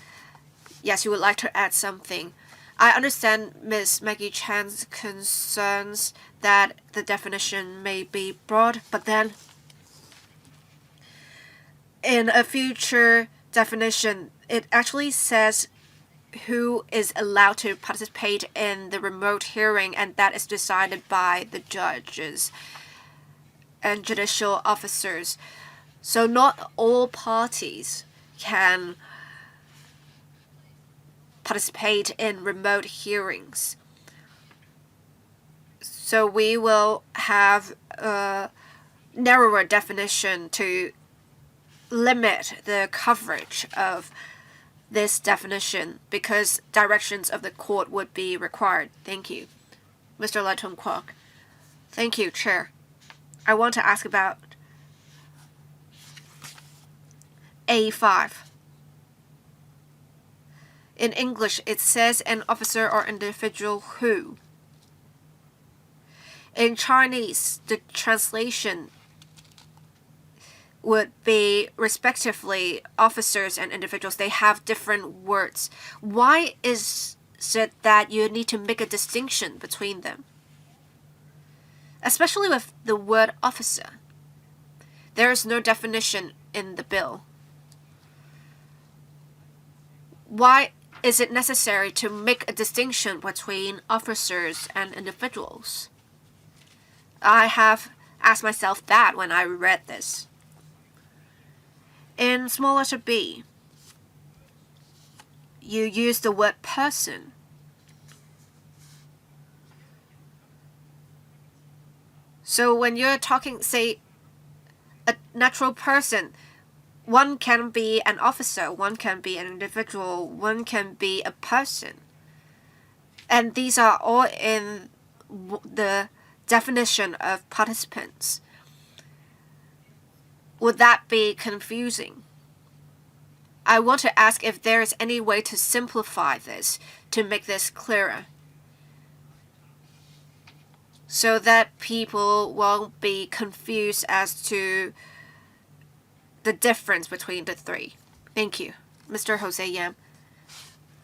Speaker 1: yes, you would like to add something. I understand Ms. Maggie Chan's concerns that the definition may be broad, but then in a future definition, it actually says who is allowed to participate in the remote hearing, and that is decided by the judges and judicial officers. So not all parties can participate in remote hearings. So we will have a narrower definition to limit the coverage of this definition because directions of the court would be required. Thank you. Mr. Letung Kwok. Thank you, Chair. I want to ask about A5. In English, it says an officer or individual who. In Chinese, the translation would be respectively officers and individuals. They have different words. Why is it that you need to make a distinction between them? Especially with the word officer. There is no definition in the bill. Why is it necessary to make a distinction between officers and individuals? I have asked myself that when I read this. In small letter B, you use the word person. So when you're talking, say, a natural person, one can be an officer, one can be an individual, one can be a person. And these are all in the definition of participants. Would that be confusing? I want to ask if there is any way to simplify this, to make this clearer, so that people won't be confused as to the difference between the three. Thank you. Mr. Jose Yam.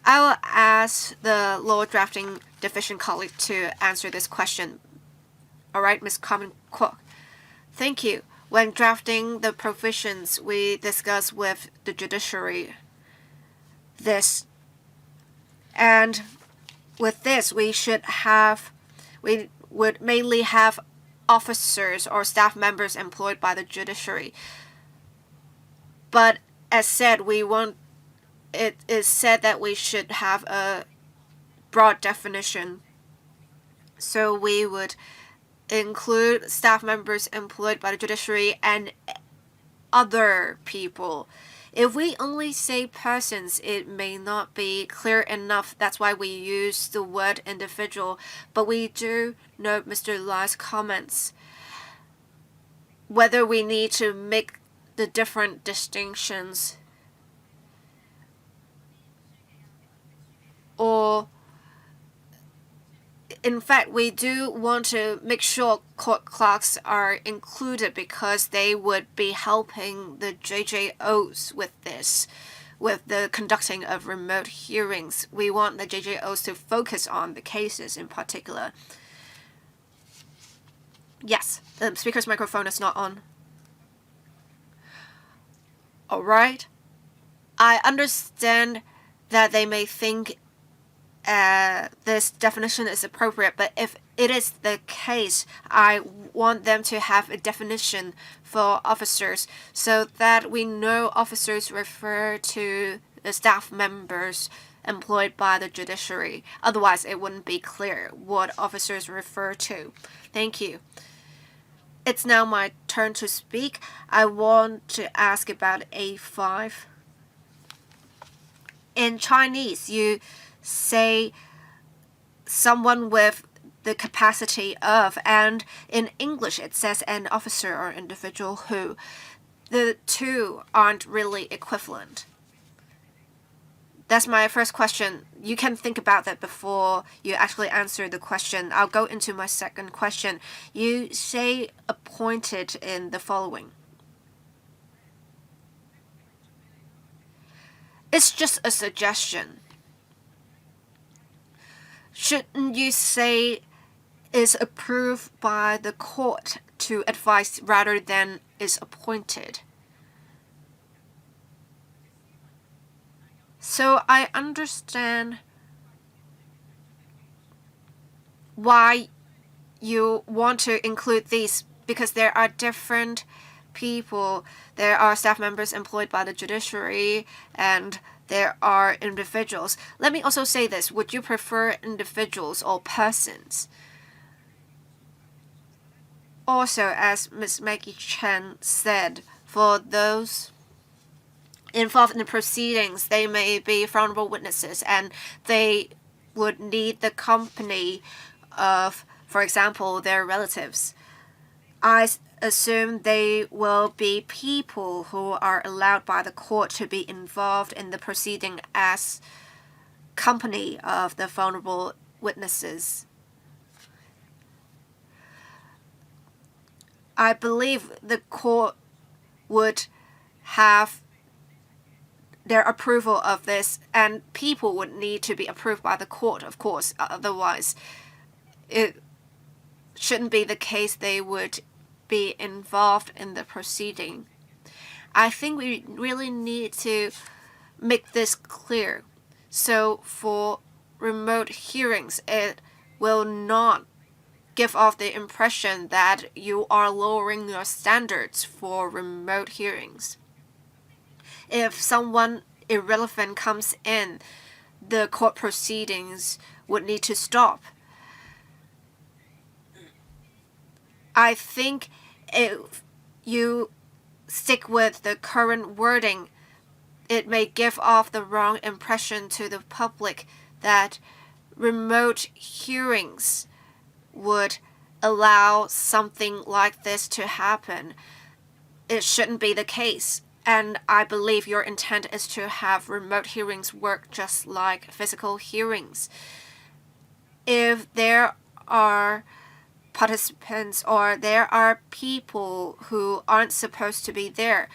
Speaker 1: I will ask the law drafting division colleague to answer this question. All right, Ms. Carmen Kwok. Thank you. When drafting the provisions, we discussed with the judiciary this. And with this, we would mainly have officers or staff members employed by the judiciary. But as said, it is said that we should have a broad definition. So we would include staff members employed by the judiciary and other people. If we only say persons, it may not be clear enough. That's why we use the word individual. But we do note Mr. Lai's comments. Whether we need to make the different distinctions or in fact, we do want to make sure court clerks are included because they would be helping the JJOs with this, with the conducting of remote hearings. We want the JJOs to focus on the cases in particular. Yes, the speaker's microphone is not on. All right. I understand that they may think this definition is appropriate, but if it is the case, I want them to have a definition for officers so that we know officers refer to the staff members employed by the judiciary. Otherwise, it wouldn't be clear what officers refer to. Thank you. It's now my turn to speak. I want to ask about A5. In Chinese, you say someone with the capacity of, and in English it says an officer or individual who. The two aren't really equivalent. That's my first question. You can think about that before you actually answer the question. I'll go into my second question. You say appointed in the following. It's just a suggestion. Shouldn't you say is approved by the court to advise rather than is appointed? So I understand why you want to include these because there are different people. There are staff members employed by the judiciary and there are individuals. Let me also say this. Would you prefer individuals or persons? Also, as Ms. Maggie Chen said, for those involved in the proceedings, they may be vulnerable witnesses and they would need the company of, for example, their relatives. I assume they will be people who are allowed by the court to be involved in the proceeding as company of the vulnerable witnesses. I believe the court would have their approval of this, and people would need to be approved by the court, of course. Otherwise, it shouldn't be the case they would be involved in the proceeding. I think we really need to make this clear. So for remote hearings, it will not give off the impression that you are lowering your standards for remote hearings. If someone irrelevant comes in, the court proceedings would need to stop. I think if you stick with the current wording, it may give off the wrong impression to the public that remote hearings would allow something like this to happen. It shouldn't be the case. And I believe your intent is to have remote hearings work just like physical hearings. If there are participants or there are people who aren't supposed to be there,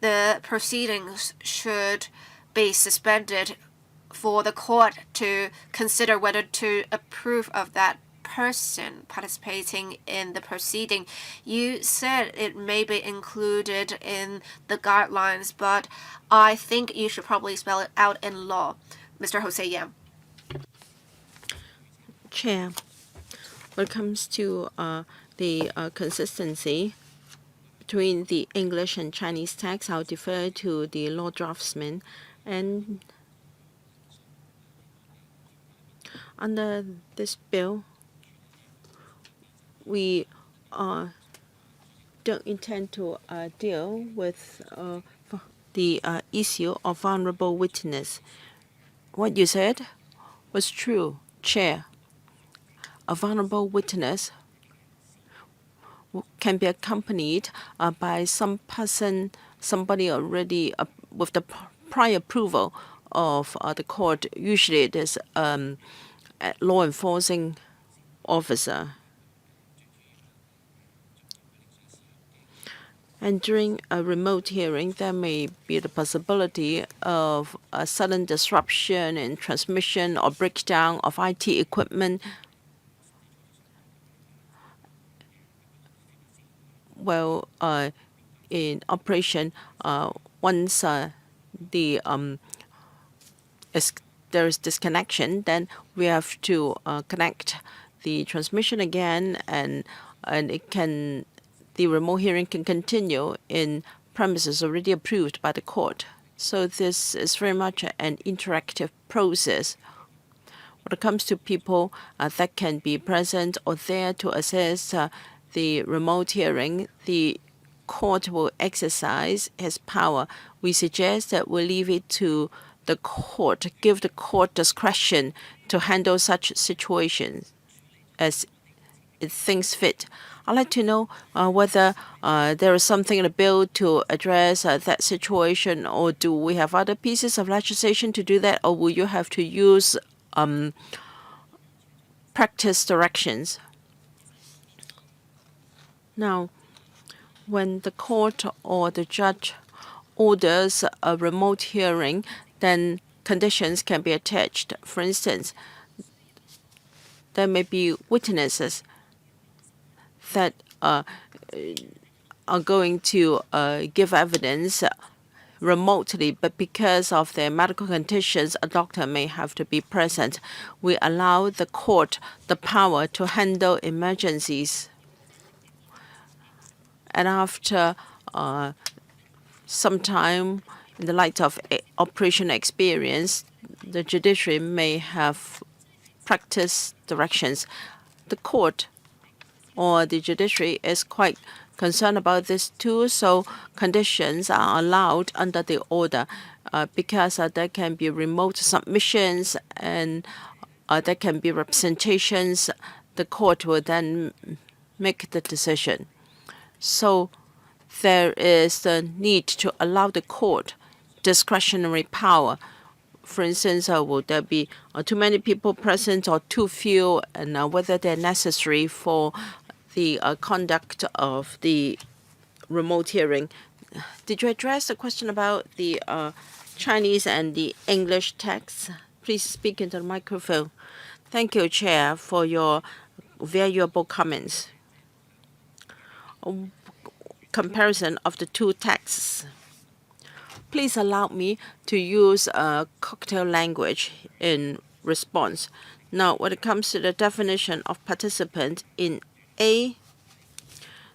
Speaker 1: the proceedings should be suspended for the court to consider whether to approve of that person participating in the proceeding. You said it may be included in the guidelines, but I think you should probably spell it out in law. Mr. Jose Yam.
Speaker 2: Chair, when it comes to the consistency between the English and Chinese text, I'll defer to the law draftsman. And under this bill, we are don't intend to deal with the issue of vulnerable witness. What you said was true, Chair. A vulnerable witness can be accompanied by some person, somebody already with the prior approval of the court. Usually it is a law enforcing officer. And during a remote hearing, there may be the possibility of a sudden disruption in transmission or breakdown of IT equipment. Well, in operation, once there is disconnection, then we have to connect the transmission again, and the remote hearing can continue in premises already approved by the court. So this is very much an interactive process. When it comes to people that can be present or there to assess the remote hearing, the court will exercise its power. We suggest that we leave it to the court, give the court discretion to handle such situations as it thinks fit. I'd like to know whether there is something in the bill to address that situation, or do we have other pieces of legislation to do that, or will you have to use practice directions? Now, when the court or the judge orders a remote hearing, then conditions can be attached. For instance, there may be witnesses that are going to give evidence remotely, but because of their medical conditions, a doctor may have to be present. We allow the court the power to handle emergencies. And after some time, in the light of operational experience, the judiciary may have practice directions. The court or the judiciary is quite concerned about this too, so conditions are allowed under the order because there can be remote submissions and there can be representations. The court will then make the decision. So there is the need to allow the court discretionary power. For instance, will there be too many people present or too few, and whether they're necessary for the conduct of the remote hearing. Did you address the question about the Chinese and the English text? Please speak into the microphone. Thank you, Chair, for your valuable comments. Comparison of the two texts. Please allow me to use a cocktail language in response. Now, when it comes to the definition of participant in A,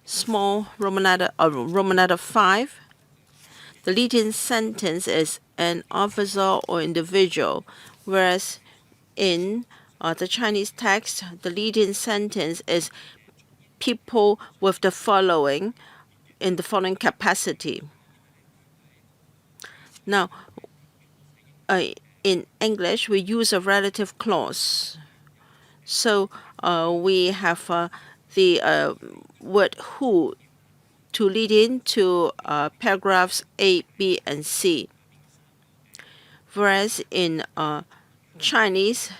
Speaker 2: small Roman letter 5, the leading sentence is an officer or individual, whereas in the Chinese text, the leading sentence is people with the following, in the following capacity. Now, in English, we use a relative clause. So we have the word who to lead into paragraphs A, B, and C. Whereas in Chinese,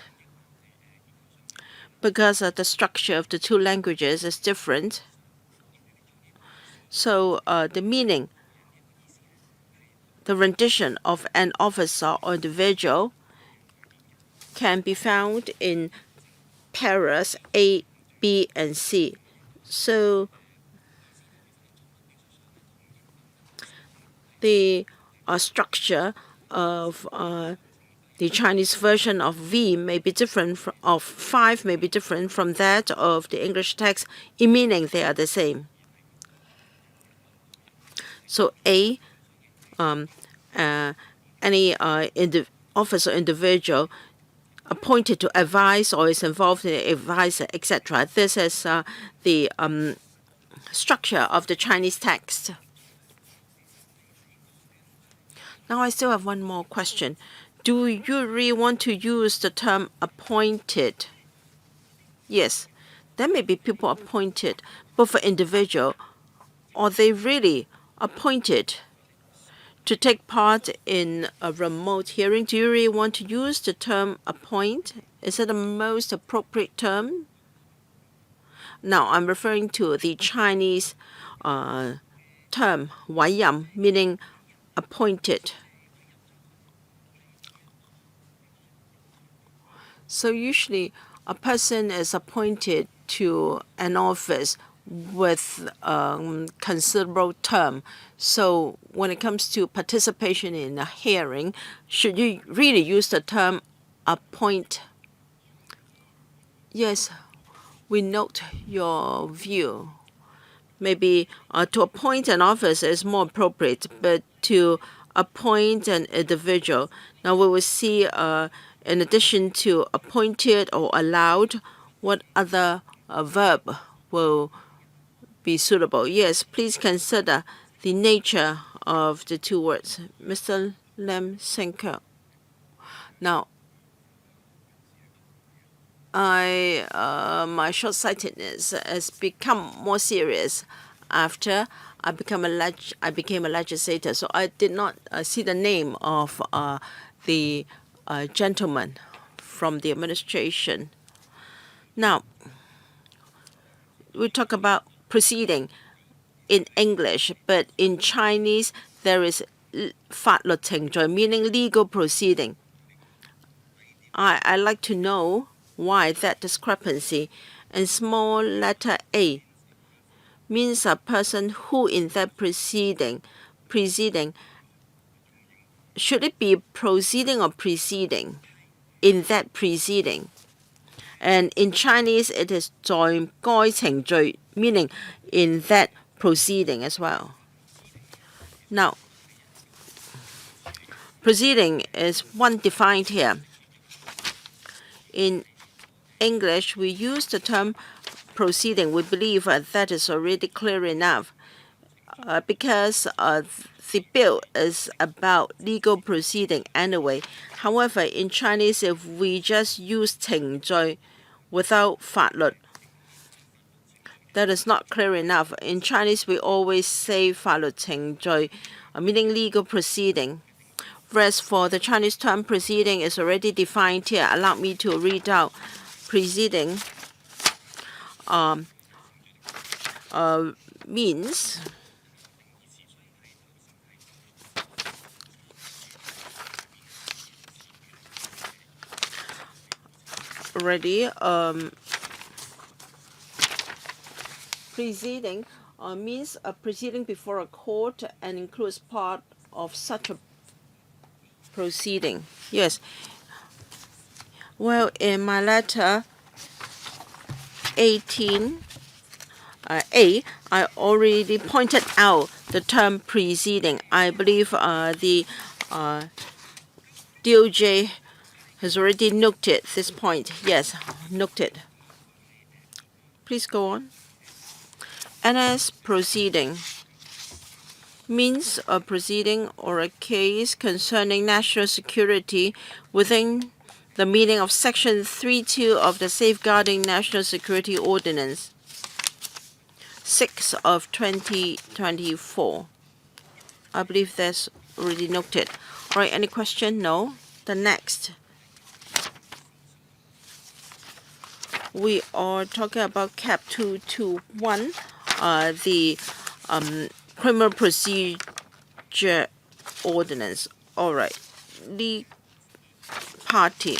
Speaker 2: because the structure of the two languages is different, so the meaning, the rendition of an officer or individual can be found in paras A, B, and C. So the structure of the Chinese version of V may be different of 5 may be different from that of the English text. In meaning, they are the same. So A, any officer or individual appointed to advise or is involved in advice, etc. This is the structure of the Chinese text. Now I still have one more question. Do you really want to use the term appointed? Yes, there may be people appointed, but for individual, are they really appointed to take part in a remote hearing? Do you really want to use the term appoint? Is it the most appropriate term? Now, I'm referring to the Chinese term 委任, meaning appointed. So usually a person is appointed to an office with considerable term. So when it comes to participation in a hearing, should you really use the term appoint? Yes, we note your view. Maybe to appoint an office is more appropriate, but to appoint an individual. Now we will see in addition to appointed or allowed, what other verb will be suitable. Yes, please consider the nature of the two words. Mr. Lam Senker. Now, my short-sightedness has become more serious after I became a legislator. So I did not see the name of the gentleman from the administration. Now, we talk about proceeding in English, but in Chinese there is 法律程序, meaning legal proceeding. I like to know why that discrepancy. And small letter A means a person who in that preceding. Should it be proceeding or preceding? In that preceding. And in Chinese it is 在該程序, meaning in that proceeding as well. Now, proceeding is one defined here. In English, we use the term proceeding. We believe that is already clear enough because the bill is about legal proceeding anyway. However, in Chinese, if we just use 程序 without 法律, that is not clear enough. In Chinese, we always say 法律程序, meaning legal proceeding. Whereas for the Chinese term proceeding is already defined here. Allow me to read out. Proceeding means already preceding means a proceeding before a court and includes part of such a proceeding. Yes. Well, in my letter 18A, I already pointed out the term preceding. I believe the DOJ has already noted this point. Yes, noted. Please go on. NS proceeding means a proceeding or a case concerning national security within the meaning of Section 3.2 of the Safeguarding National Security Ordinance 6 of 2024. I believe that's already noted. All right, any question? No. The next. We are talking about CAP 221, the Criminal Procedure Ordinance. All right. The party.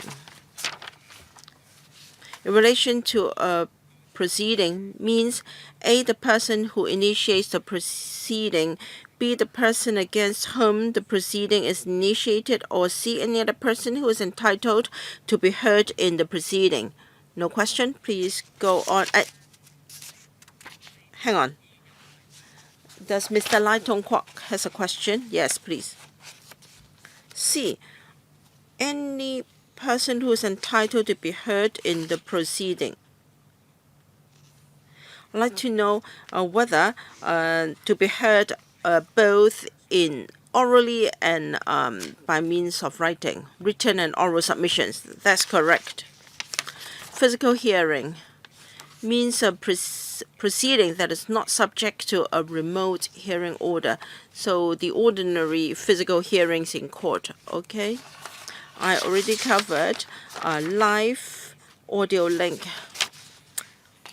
Speaker 2: In relation to a proceeding means A, the person who initiates the proceeding, B, the person against whom the proceeding is initiated, or C, any other person who is entitled to be heard in the proceeding. No question? Please go on. Hang on. Does Mr. Lai Tong Kwok has a question? Yes, please. C, any person who is entitled to be heard in the proceeding. I'd like to know whether to be heard both in orally and by means of writing, written and oral submissions. That's correct. Physical hearing means a proceeding that is not subject to a remote hearing order. So the ordinary physical hearings in court, okay? I already covered live audio link.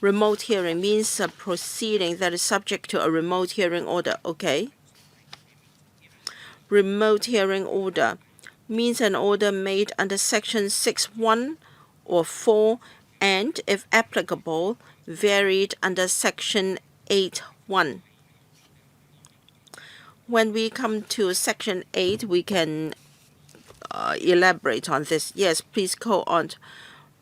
Speaker 2: Remote hearing means a proceeding that is subject to a remote hearing order, okay? Remote hearing order means an order made under Section 6(1) or 4 and, if applicable, varied under Section 8(1). When we come to Section 8, we can elaborate on this. Yes, please go on.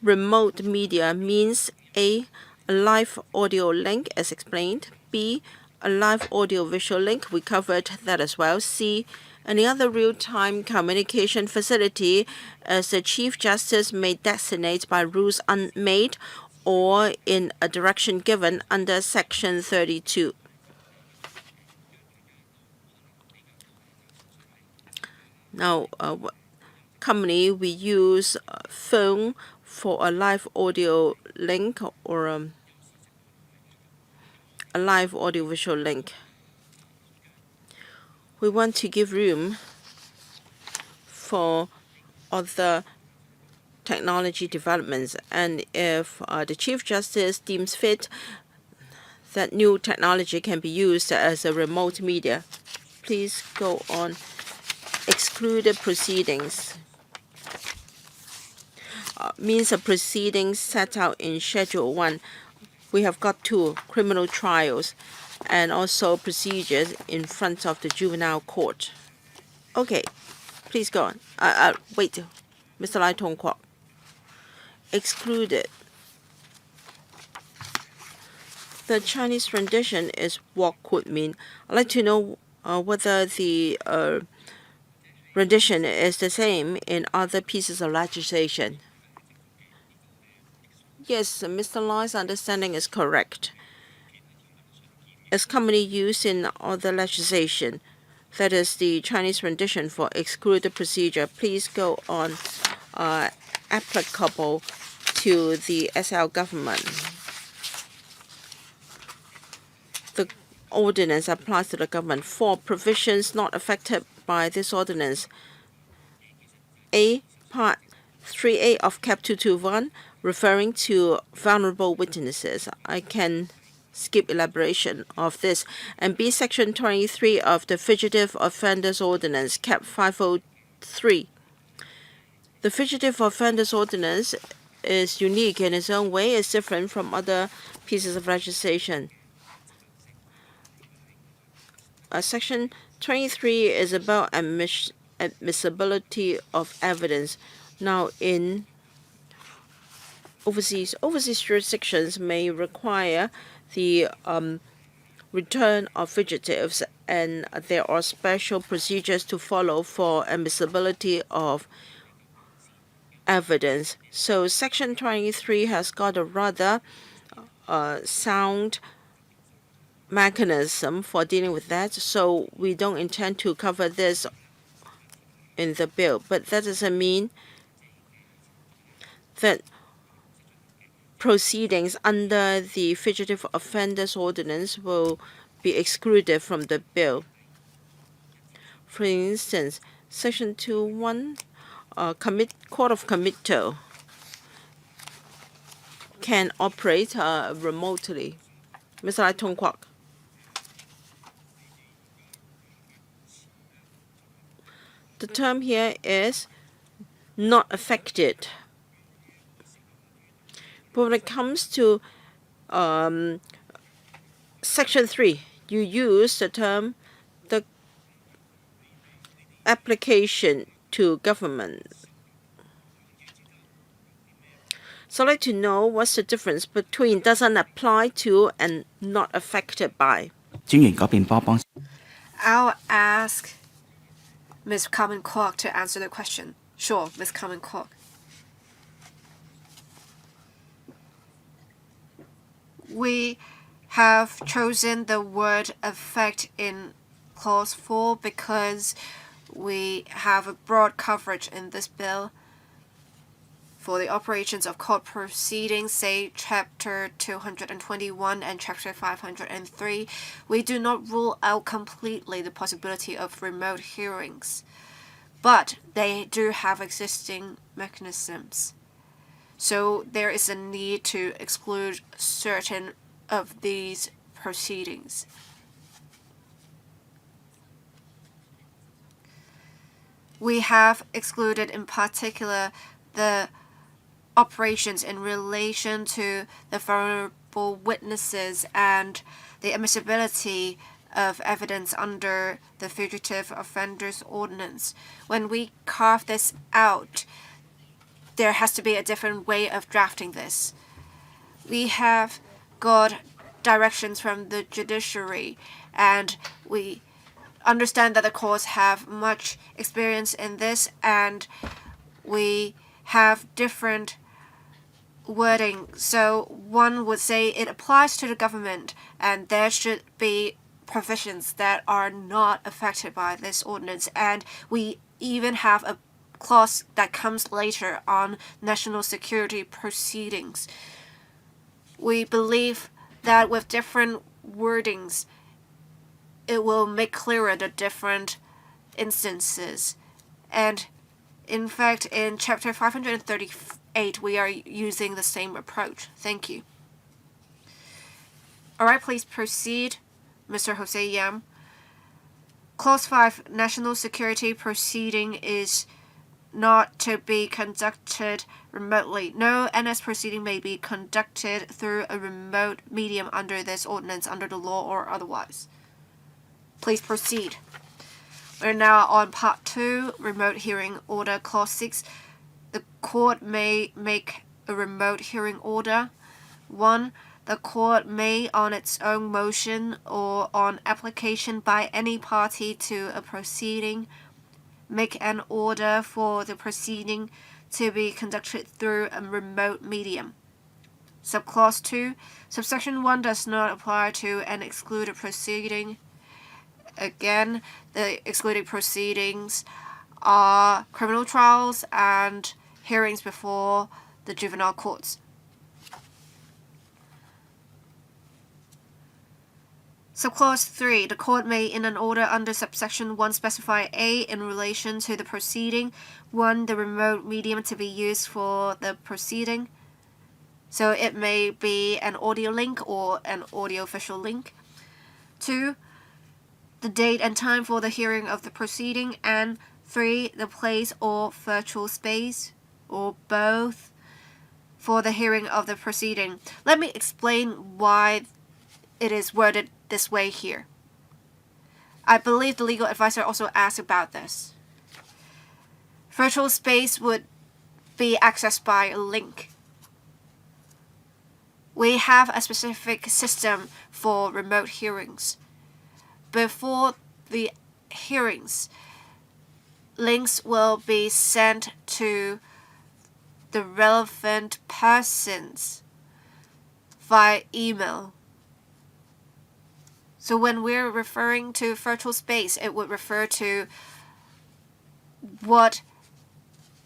Speaker 2: Remote media means A, a live audio link as explained. B, a live audio visual link. We covered that as well. C, any other real-time communication facility as the Chief Justice may designate by rules made or in a direction given under Section 32. Now, company, we use phone for a live audio link or a live audio visual link. We want to give room for other technology developments, and if the Chief Justice deems fit that new technology can be used as a remote media, please go on. Excluded proceedings means a proceeding set out in Schedule 1. We have got 2 criminal trials and also procedures in front of the juvenile court. Okay, please go on. Wait, Mr. Lai Tong Kwok. Excluded. The Chinese rendition is what could mean. I'd like to know whether the rendition is the same in other pieces of legislation. Yes, Mr. Lai's understanding is correct. It's commonly used in other legislation. That is the Chinese rendition for excluded procedure. Please go on. Applicable to the SL government. The ordinance applies to the government. For provisions not affected by this ordinance. A, Part 3A of Cap 221, referring to vulnerable witnesses. I can skip elaboration of this. And B, Section 23 of the Fugitive Offenders Ordinance, Cap 503. The Fugitive Offenders Ordinance is unique in its own way. It's different from other pieces of legislation. Section 23 is about admissibility of evidence. Now, in overseas jurisdictions may require the return of fugitives, and there are special procedures to follow for admissibility of evidence. So Section 23 has got a rather sound mechanism for dealing with that, so we don't intend to cover this in the bill. But that doesn't mean that proceedings under the Fugitive Offenders Ordinance will be excluded from the bill. For instance, Section 2(1), Court of Committal can operate remotely. Mr. Lai Tong Kwok. The term here is not affected. But when it comes to Section 3, you use the term the application to government. So I'd like to know what's the difference between doesn't apply to and not affected by.
Speaker 1: I'll ask Ms. Carmen Kwok to answer the question. Sure, Ms. Carmen Kwok. We have chosen the word affect in Clause 4 because we have a broad coverage in this bill for the operations of court proceedings, say Chapter 221 and Chapter 503. We do not rule out completely the possibility of remote hearings, but they do have existing mechanisms. So there is a need to exclude certain of these proceedings. We have excluded in particular the operations in relation to the vulnerable witnesses and the admissibility of evidence under the Fugitive Offenders Ordinance. When we carve this out, there has to be a different way of drafting this. We have got directions from the Judiciary, and we understand that the courts have much experience in this, and we have different wording. So one would say it applies to the government, and there should be provisions that are not affected by this ordinance. And we even have a clause that comes later on national security proceedings. We believe that with different wordings, it will make clearer the different instances. And in fact, in Chapter 538, we are using the same approach. Thank you. All right, please proceed, Mr. Jose Yam. Clause 5, national security proceeding is not to be conducted remotely. No NS proceeding may be conducted through a remote medium under this ordinance, under the law or otherwise. Please proceed. We're now on Part 2, Remote Hearing Order, Clause 6. The court may make a remote hearing order. 1. The court may, on its own motion or on application by any party to a proceeding, make an order for the proceeding to be conducted through a remote medium. Subclause 2. Subsection 1 does not apply to an excluded proceeding. Again, the excluded proceedings are criminal trials and hearings before the juvenile courts. Subclause 3. The court may, in an order under subsection 1, specify A in relation to the proceeding, 1. The remote medium to be used for the proceeding. So it may be an audio link or an audio-visual link. 2. The date and time for the hearing of the proceeding. And 3. The place or virtual space, or both, for the hearing of the proceeding. Let me explain why it is worded this way here. I believe the legal advisor also asked about this. Virtual space would be accessed by a link. We have a specific system for remote hearings. Before the hearings, links will be sent to the relevant persons via email. So when we're referring to virtual space, it would refer to what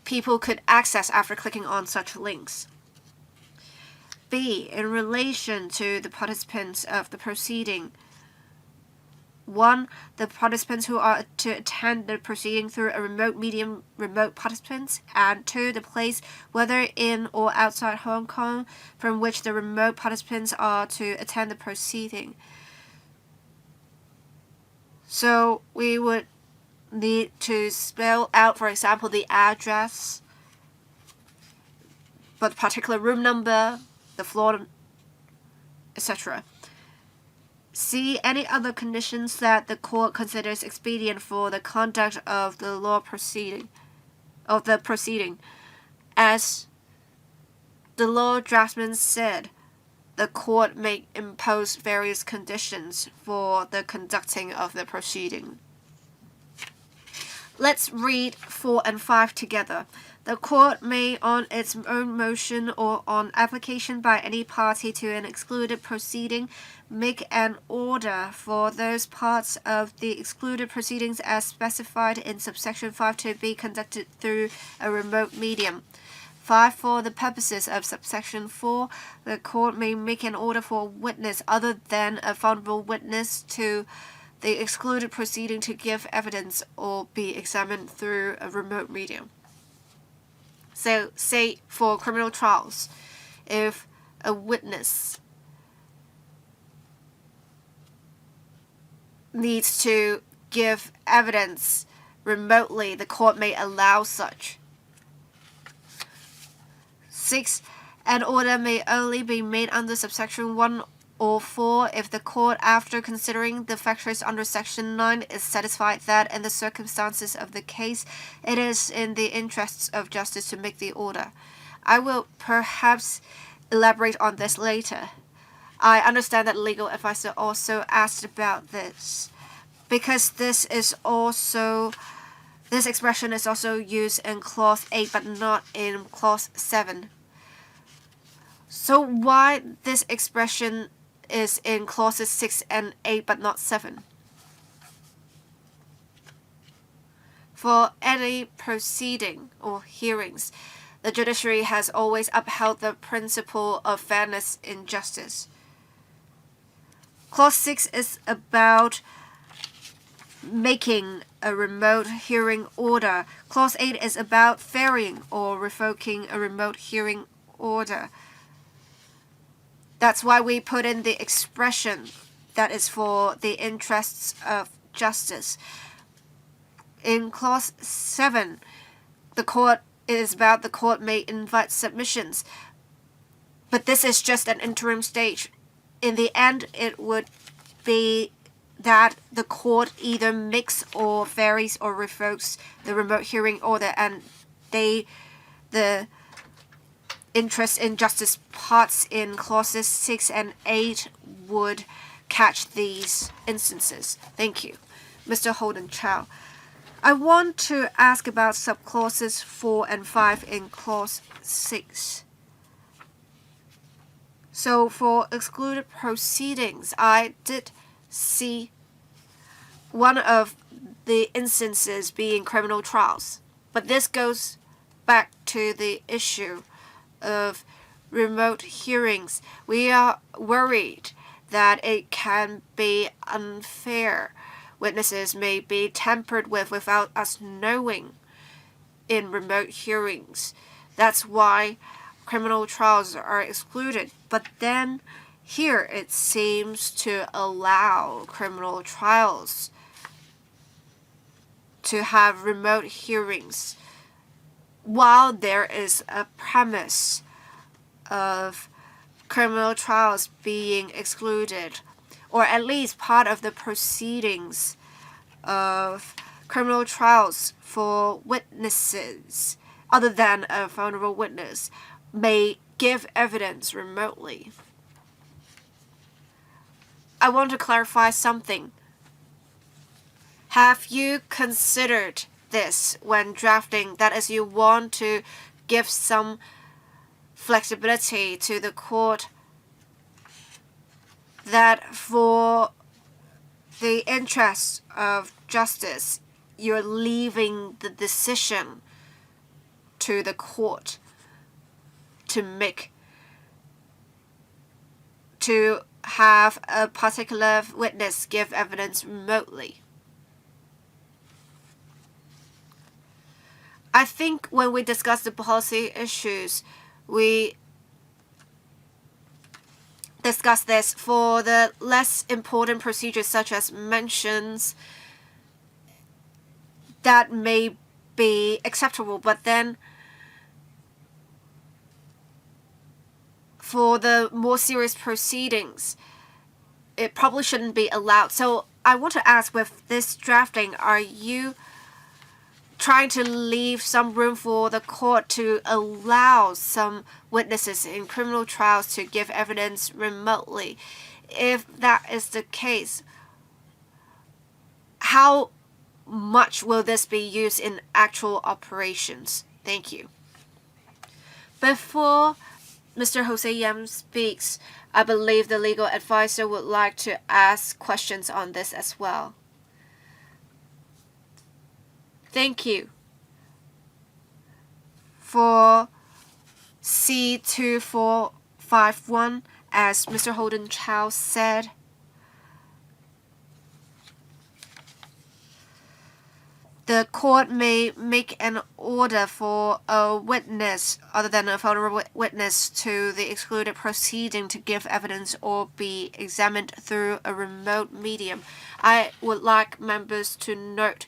Speaker 1: people could access after clicking on such links. B. In relation to the participants of the proceeding. 1. The participants who are to attend the proceeding through a remote medium, remote participants. And 2. The place, whether in or outside Hong Kong, from which the remote participants are to attend the proceeding. So we would need to spell out, for example, the address, but the particular room number, the floor, etc. C. Any other conditions that the court considers expedient for the conduct of the law proceeding, As the law draftsman said, the court may impose various conditions for the conducting of the proceeding. Let's read 4 and 5 together. The court may, on its own motion or on application by any party to an excluded proceeding, make an order for those parts of the excluded proceedings as specified in subsection 5 to be conducted through a remote medium. 5. For the purposes of subsection 4, the court may make an order for a witness other than a vulnerable witness to the excluded proceeding to give evidence or be examined through a remote medium. So, say for criminal trials, if a witness needs to give evidence remotely, the court may allow such. 6. An order may only be made under subsection 1 or 4 if the court, after considering the factors under section 9, is satisfied that in the circumstances of the case, it is in the interests of justice to make the order. I will perhaps elaborate on this later. I understand that legal advisor also asked about this because this expression is also used in clause 8 but not in clause 7. So why this expression is in clauses 6 and 8 but not 7? For any proceeding or hearings, the judiciary has always upheld the principle of fairness in justice. Clause 6 is about making a remote hearing order. Clause 8 is about varying or revoking a remote hearing order. That's why we put in the expression that is for the interests of justice. In clause 7, the court may invite submissions. But this is just an interim stage. In the end, it would be that the court either makes or varies or revokes the remote hearing order, and the interest in justice parts in clauses 6 and 8 would catch these instances. Thank you. Mr. Holden Chow. I want to ask about subclauses 4 and 5 in clause 6. So for excluded proceedings, I did see one of the instances being criminal trials. But this goes back to the issue of remote hearings. We are worried that it can be unfair. Witnesses may be tampered with without us knowing in remote hearings. That's why criminal trials are excluded. But then here it seems to allow criminal trials to have remote hearings, while there is a premise of criminal trials being excluded, or at least part of the proceedings of criminal trials for witnesses other than a vulnerable witness may give evidence remotely. I want to clarify something. Have you considered this when drafting? That is, you want to give some flexibility to the court that for the interest of justice, you're leaving the decision to the court to have a particular witness give evidence remotely. I think when we discuss the policy issues, we discuss this for the less important procedures such as mentions that may be acceptable, but then for the more serious proceedings, it probably shouldn't be allowed. So I want to ask, with this drafting, are you trying to leave some room for the court to allow some witnesses in criminal trials to give evidence remotely? If that is the case, how much will this be used in actual operations? Thank you. Before Mr. Jose Yam speaks, I believe the legal advisor would like to ask questions on this as well. Thank you. For C2451, as Mr. Holden Chow said, the court may make an order for a witness other than a vulnerable witness to the excluded proceeding to give evidence or be examined through a remote medium. I would like members to note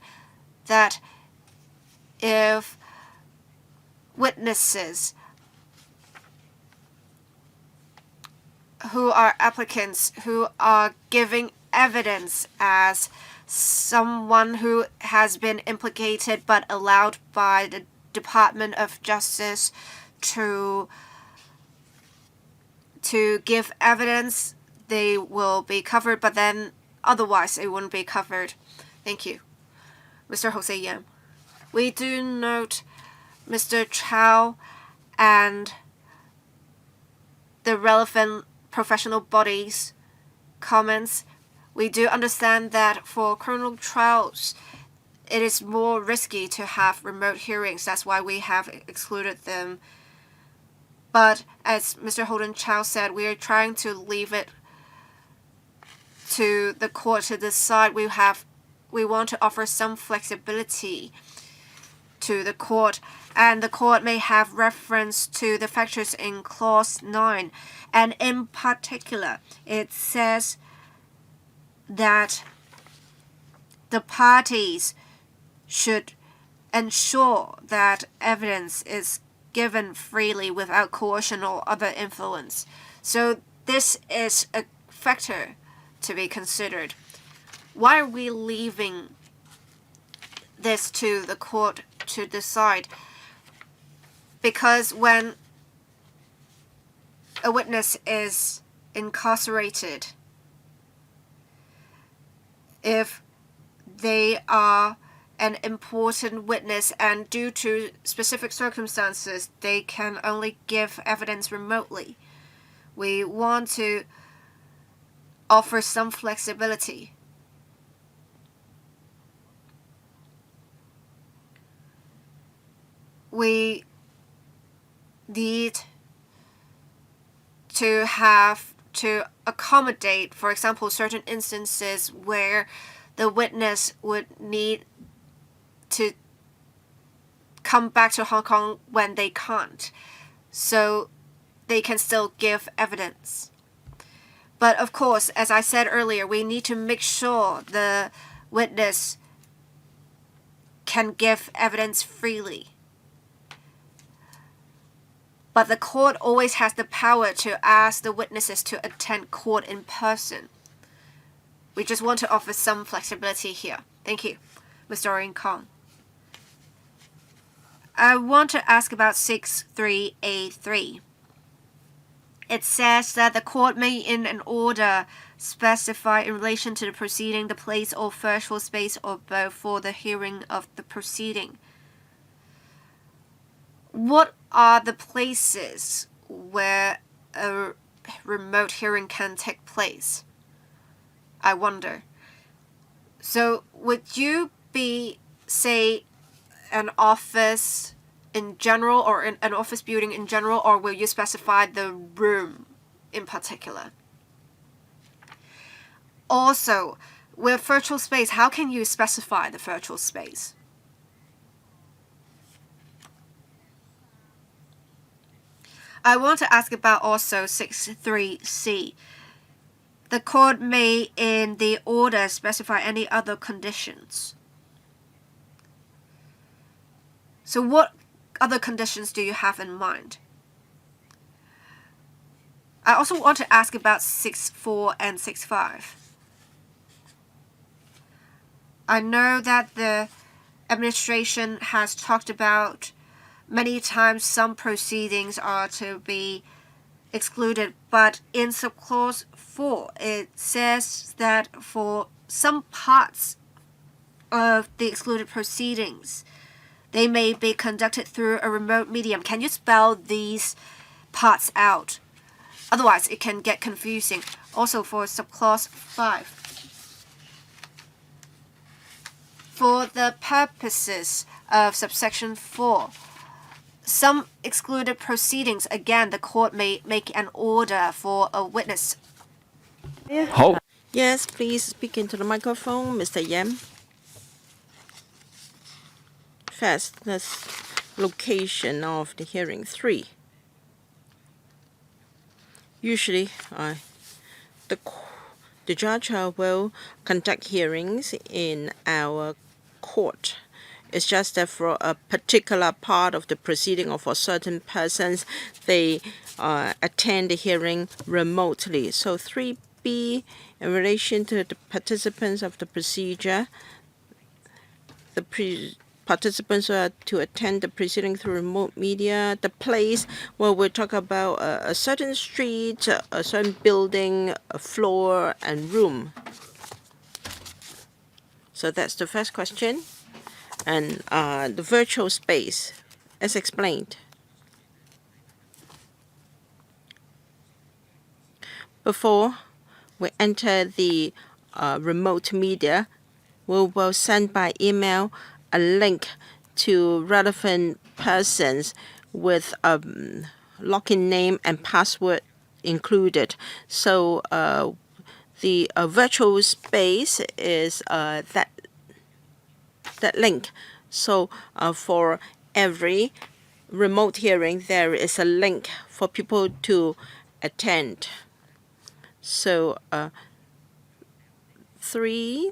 Speaker 1: that if witnesses who are applicants who are giving evidence as someone who has been implicated but allowed by the Department of Justice to give evidence, they will be covered, but then otherwise it wouldn't be covered. Thank you. Mr. Jose Yam. We do note Mr. Chow and the relevant professional bodies' comments. We do understand that for criminal trials, it is more risky to have remote hearings. That's why we have excluded them. But as Mr. Holden Chow said, we are trying to leave it to the court to decide. We want to offer some flexibility to the court, and the court may have reference to the factors in Clause 9. And in particular, it says that the parties should ensure that evidence is given freely without coercion or other influence. So this is a factor to be considered. Why are we leaving this to the court to decide? Because when a witness is incarcerated, if they are an important witness and due to specific circumstances, they can only give evidence remotely, we want to offer some flexibility. We need to have to accommodate, for example, certain instances where the witness would need to come back to Hong Kong when they can't, so they can still give evidence. But of course, as I said earlier, we need to make sure the witness can give evidence freely. But the court always has the power to ask the witnesses to attend court in person. We just want to offer some flexibility here. Thank you, Mr. Orin Kong. I want to ask about 63A3. It says that the court may, in an order, specify in relation to the proceeding the place or virtual space or both for the hearing of the proceeding. What are the places where a remote hearing can take place? I wonder. So would you be, say, an office in general or an office building in general, or will you specify the room in particular? Also, with virtual space, how can you specify the virtual space? I want to ask about also 63C. The court may, in the order, specify any other conditions. So what other conditions do you have in mind? I also want to ask about 64 and 65. I know that the administration has talked about many times some proceedings are to be excluded, but in subclause 4, it says that for some parts of the excluded proceedings, They may be conducted through a remote medium. Can you spell these parts out? Otherwise, it can get confusing. Also, for subclause 5, for the purposes of subsection 4, some excluded proceedings, again, the court may make an order for a witness.
Speaker 2: Yes, please speak into the microphone, Mr. Yam. First, the location of the hearing 3. Usually, the judge will conduct hearings in our court. It's just that for a particular part of the proceeding or for certain persons, they attend the hearing remotely. So 3B, in relation to the participants of the procedure, participants are to attend the proceeding through remote media. The place where we talk about a certain street, a certain building, a floor, and room. So that's the first question. And the virtual space, as explained. Before we enter the remote media, we will send by email a link to relevant persons with a login name and password included. So the virtual space is that link. So for every remote hearing, there is a link for people to attend. So 3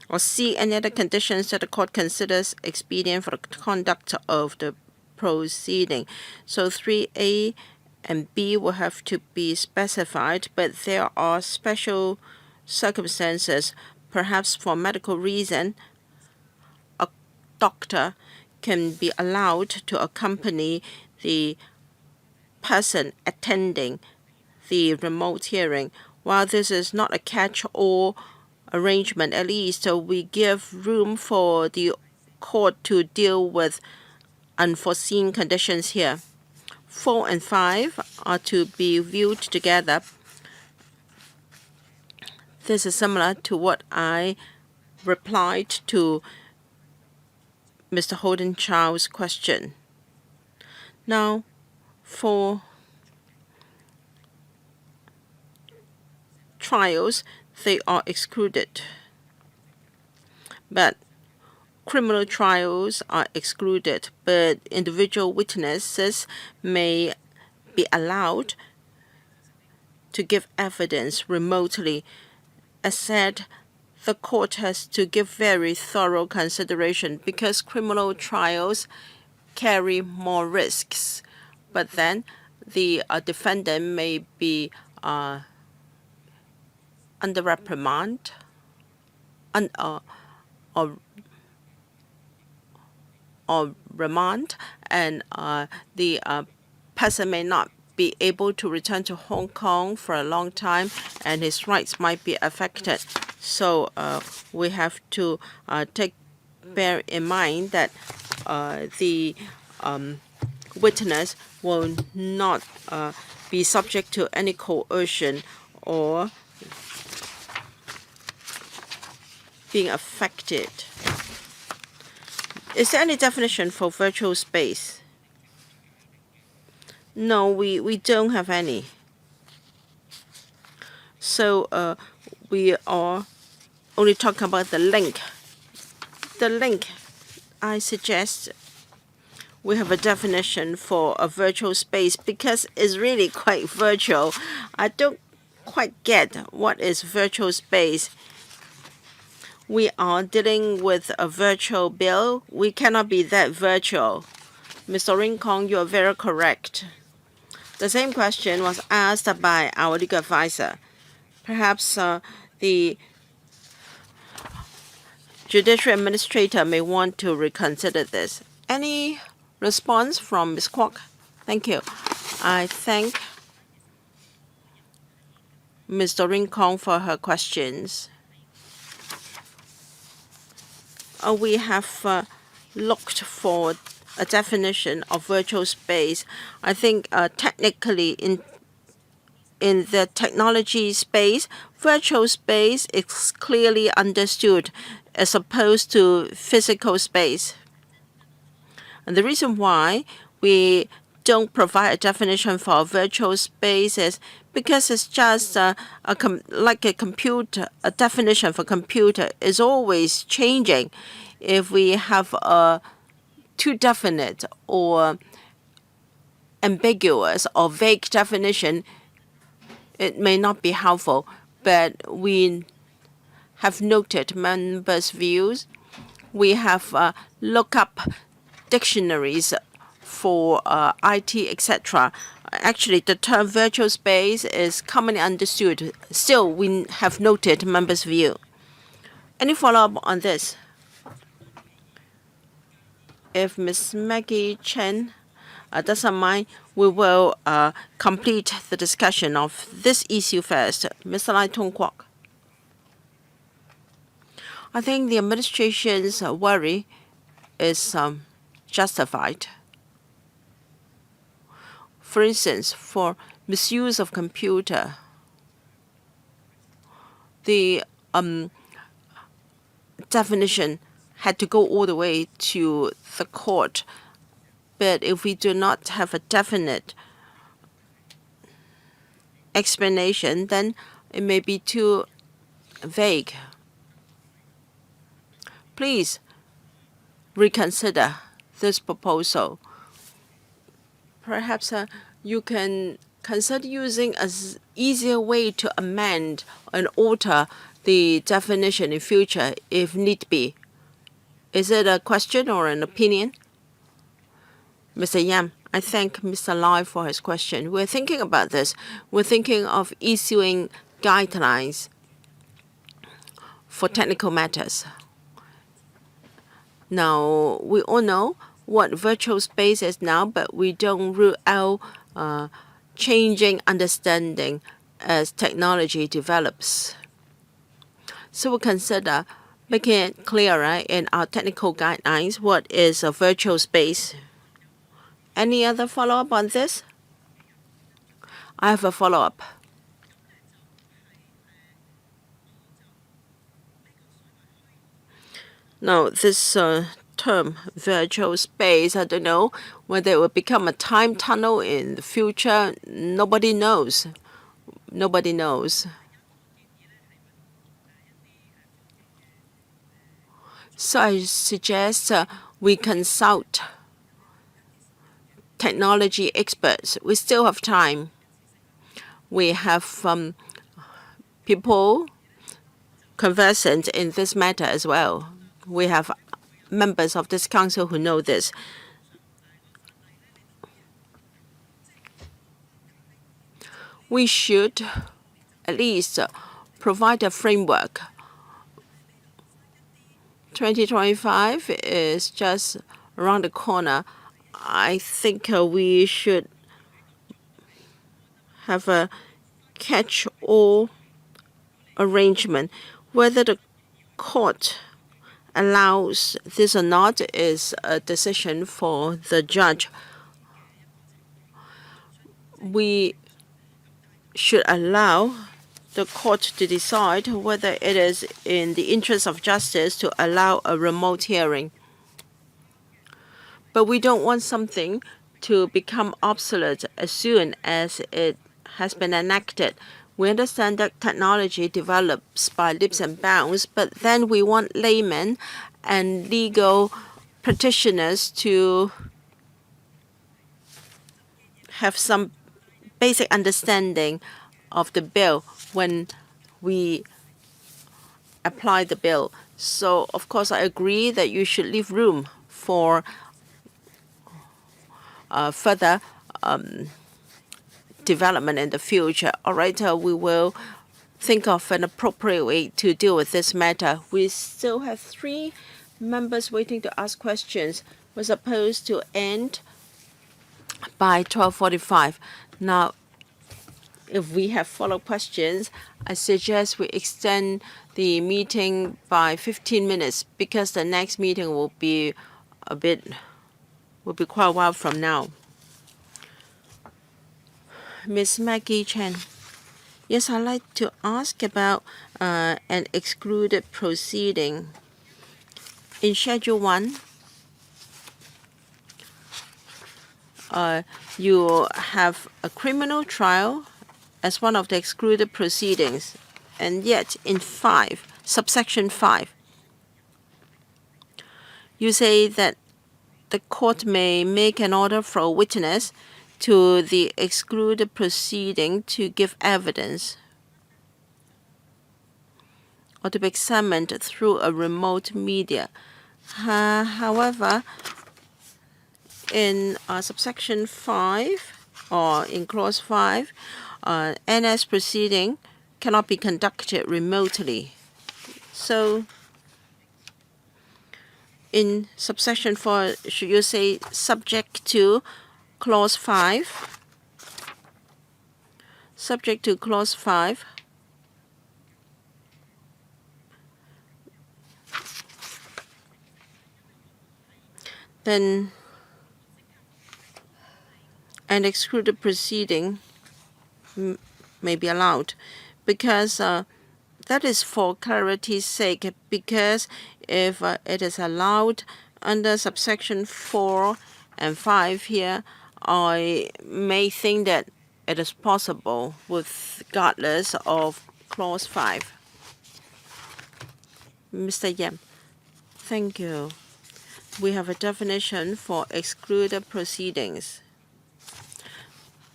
Speaker 2: or C, any other conditions that the court considers expedient for the conduct of the proceeding. So 3A and B will have to be specified, but there are special circumstances, perhaps for medical reason, a doctor can be allowed to accompany the person attending the remote hearing. While this is not a catch-all arrangement, at least we give room for the court to deal with unforeseen conditions here. 4 and 5 are to be viewed together. This is similar to what I replied to Mr. Holden Chow's question. Now, for trials, they are excluded. But criminal trials are excluded, but individual witnesses may be allowed to give evidence remotely. As said, the court has to give very thorough consideration because criminal trials carry more risks. But then the defendant may be under reprimand or remand, and the person may not be able to return to Hong Kong for a long time, and his rights might be affected. So we have to bear in mind that the witness will not be subject to any coercion or being affected. Is there any definition for virtual space? No, we don't have any. So we are only talking about the link. The link, I suggest we have a definition for a virtual space because it's really quite virtual. I don't quite get what is virtual space. We are dealing with a virtual bill. We cannot be that virtual. Mr. Rincon, you are very correct. The same question was asked by our legal advisor. Perhaps the Judiciary Administrator may want to reconsider this. Any response from Ms. Kwok? Thank you. I thank Mr. Rincon for her questions. We have looked for a definition of virtual space. I think technically in the technology space, virtual space is clearly understood as opposed to physical space. And the reason why we don't provide a definition for a virtual space is because it's just like a computer. A definition for computer is always changing. If we have a too definite or ambiguous or vague definition, it may not be helpful. But we have noted members' views. We have looked up dictionaries for IT, etc. Actually, the term virtual space is commonly understood. Still, we have noted members' view. Any follow-up on this? If Ms. Maggie Chen doesn't mind, we will complete the discussion of this issue first. Mr. Lai Tong Kwok. I think the administration's worry is justified. For instance, for misuse of computer, the definition had to go all the way to the court. But if we do not have a definite explanation, then it may be too vague. Please reconsider this proposal. Perhaps you can consider using an easier way to amend and alter the definition in future if need be. Is it a question or an opinion? Mr. Yam, I thank Mr. Lai for his question. We're thinking about this. We're thinking of issuing guidelines for technical matters. Now, we all know what virtual space is now, but we don't rule out changing understanding as technology develops. So we'll consider making it clearer in our technical guidelines what is a virtual space. Any other follow-up on this? I have a follow-up. Now, this term, virtual space, I don't know whether it will become a time tunnel in the future. Nobody knows. Nobody knows. So I suggest we consult technology experts. We still have time. We have people conversant in this matter as well. We have members of this council who know this. We should at least provide a framework. 2025 is just around the corner. I think we should have a catch-all arrangement. Whether the court allows this or not is a decision for the judge. We should allow the court to decide whether it is in the interest of justice to allow a remote hearing. But we don't want something to become obsolete as soon as it has been enacted. We understand that technology develops by leaps and bounds, but then we want laymen and legal practitioners to have some basic understanding of the bill when we apply the bill. So, of course, I agree that you should leave room for further development in the future. All right, we will think of an appropriate way to deal with this matter. We still have 3 members waiting to ask questions. We're supposed to end by 12:45. Now, if we have follow-up questions, I suggest we extend the meeting by 15 minutes because the next meeting will be will be quite a while from now. Ms. Maggie Chen. Yes, I'd like to ask about an excluded proceeding. In Schedule 1, you have a criminal trial as one of the excluded proceedings, and yet in 5, subsection 5, you say that the court may make an order for a witness to the excluded proceeding to give evidence or to be examined through a remote media. However, in subsection 5 or in clause 5, NS proceeding cannot be conducted remotely. So in subsection 4, should you say subject to clause 5? Subject to clause 5. Then an excluded proceeding may be allowed, because that is for clarity's sake, because if it is allowed under subsection 4 and 5 here, I may think that it is possible regardless of clause 5. Mr. Yam, thank you. We have a definition for excluded proceedings.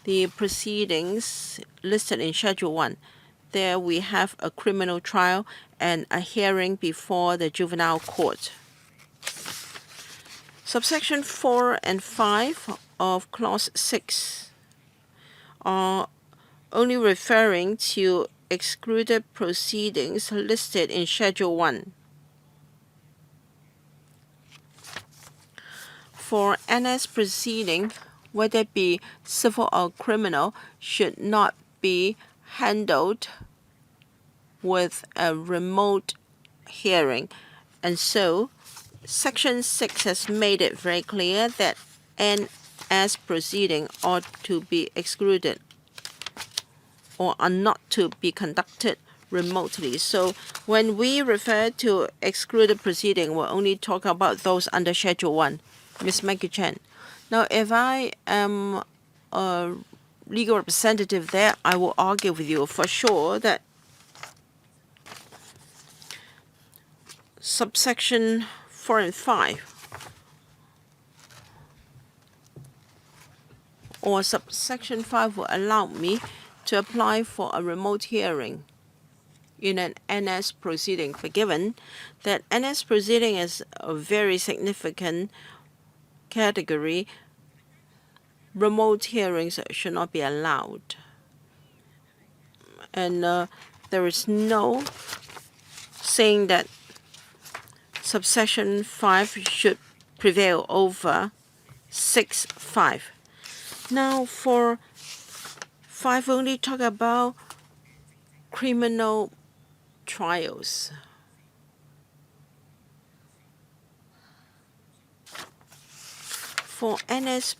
Speaker 2: The proceedings listed in Schedule 1. There we have a criminal trial and a hearing before the juvenile court. Subsection 4 and 5 of Clause 6 are only referring to excluded proceedings listed in Schedule 1. For NS proceeding, whether it be civil or criminal, should not be handled with a remote hearing. And so Section 6 has made it very clear that NS proceeding ought to be excluded or are not to be conducted remotely. So when we refer to excluded proceeding, we're only talking about those under Schedule 1. Ms. Maggie Chen. Now, if I am a legal representative there, I will argue with you for sure that subsection 4 and 5 or subsection 5 will allow me to apply for a remote hearing in an NS proceeding, given that NS proceeding is a very significant category. Remote hearings should not be allowed. And there is no saying that subsection 5 should prevail over 6.5. Now for 5, only talk about criminal trials. For NS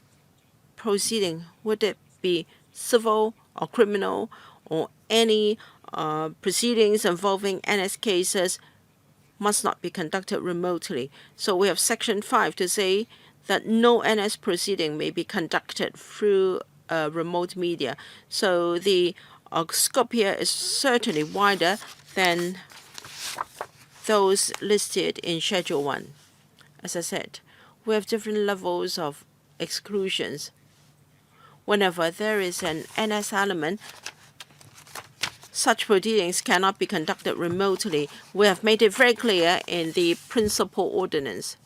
Speaker 2: proceeding, would it be civil or criminal or any proceedings involving NS cases, must not be conducted remotely. So we have Section 5 to say that no NS proceeding may be conducted through remote media. So the scope here is certainly wider than those listed in Schedule 1. As I said, we have different levels of exclusions. Whenever there is an NS element, such proceedings cannot be conducted remotely. We have made it very clear in the principal ordinance.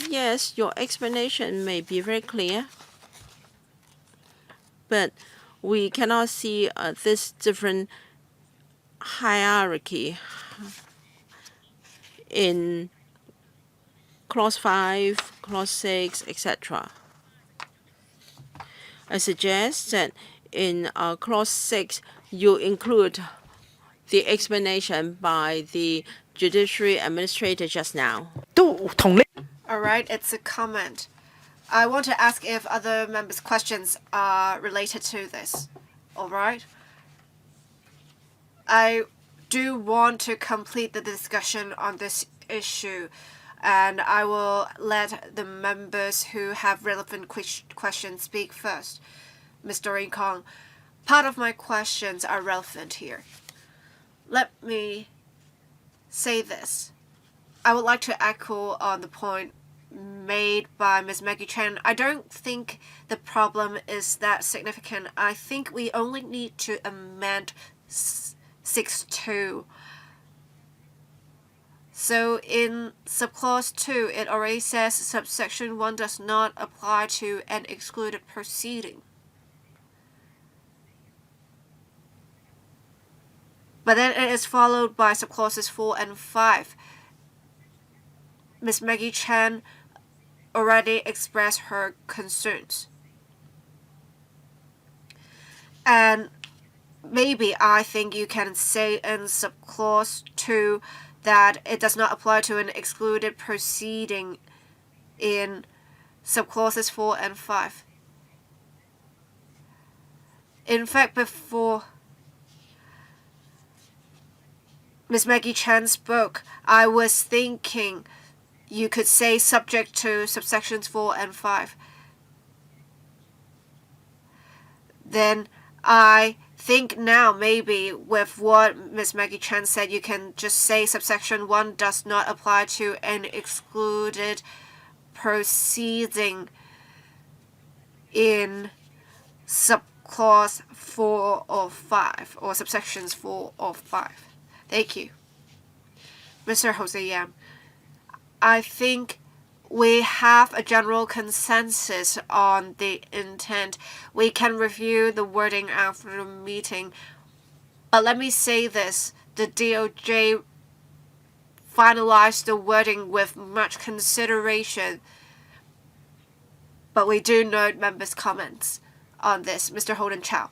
Speaker 2: Yes, your explanation may be very clear, but we cannot see this different hierarchy in Clause 5, Clause 6, etc. I suggest that in Clause 6, you include the explanation by the Judiciary Administrator just now.
Speaker 1: All right, it's a comment. I want to ask if other members' questions are related to this. All right. I do want to complete the discussion on this issue, and I will let the members who have relevant questions speak first. Ms. Doreen Kong, part of my questions are relevant here. Let me say this. I would like to echo on the point made by Ms. Maggie Chen. I don't think the problem is that significant. I think we only need to amend 6.2. So in subclause 2, it already says subsection 1 does not apply to an excluded proceeding. But then it is followed by subclauses 4 and 5. Ms. Maggie Chen already expressed her concerns. And maybe I think you can say in subclause 2 that it does not apply to an excluded proceeding in subclauses 4 and 5. In fact, before Ms. Maggie Chen spoke, I was thinking you could say subject to subsections 4 and 5. Then I think now maybe with what Ms. Maggie Chen said, you can just say subsection 1 does not apply to an excluded proceeding in subclause 4 or 5, or subsections 4 or 5. Thank you. Mr. Jose Yam, I think we have a general consensus on the intent. We can review the wording after the meeting. But let me say this. The DOJ finalized the wording with much consideration. But we do note members' comments on this. Mr. Holden Chow.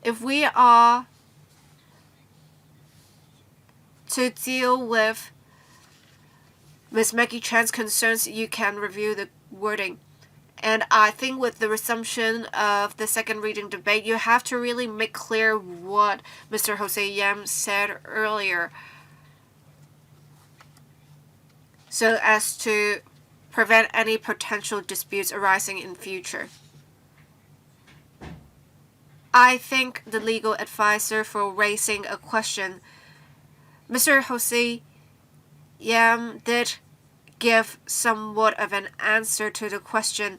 Speaker 1: If we are to deal with Ms. Maggie Chan's concerns, you can review the wording. And I think with the resumption of the second reading debate, you have to really make clear what Mr. Jose Yam said earlier, so as to prevent any potential disputes arising in future. I thank the legal advisor for raising a question. Mr. Jose Yam did give somewhat of an answer to the question.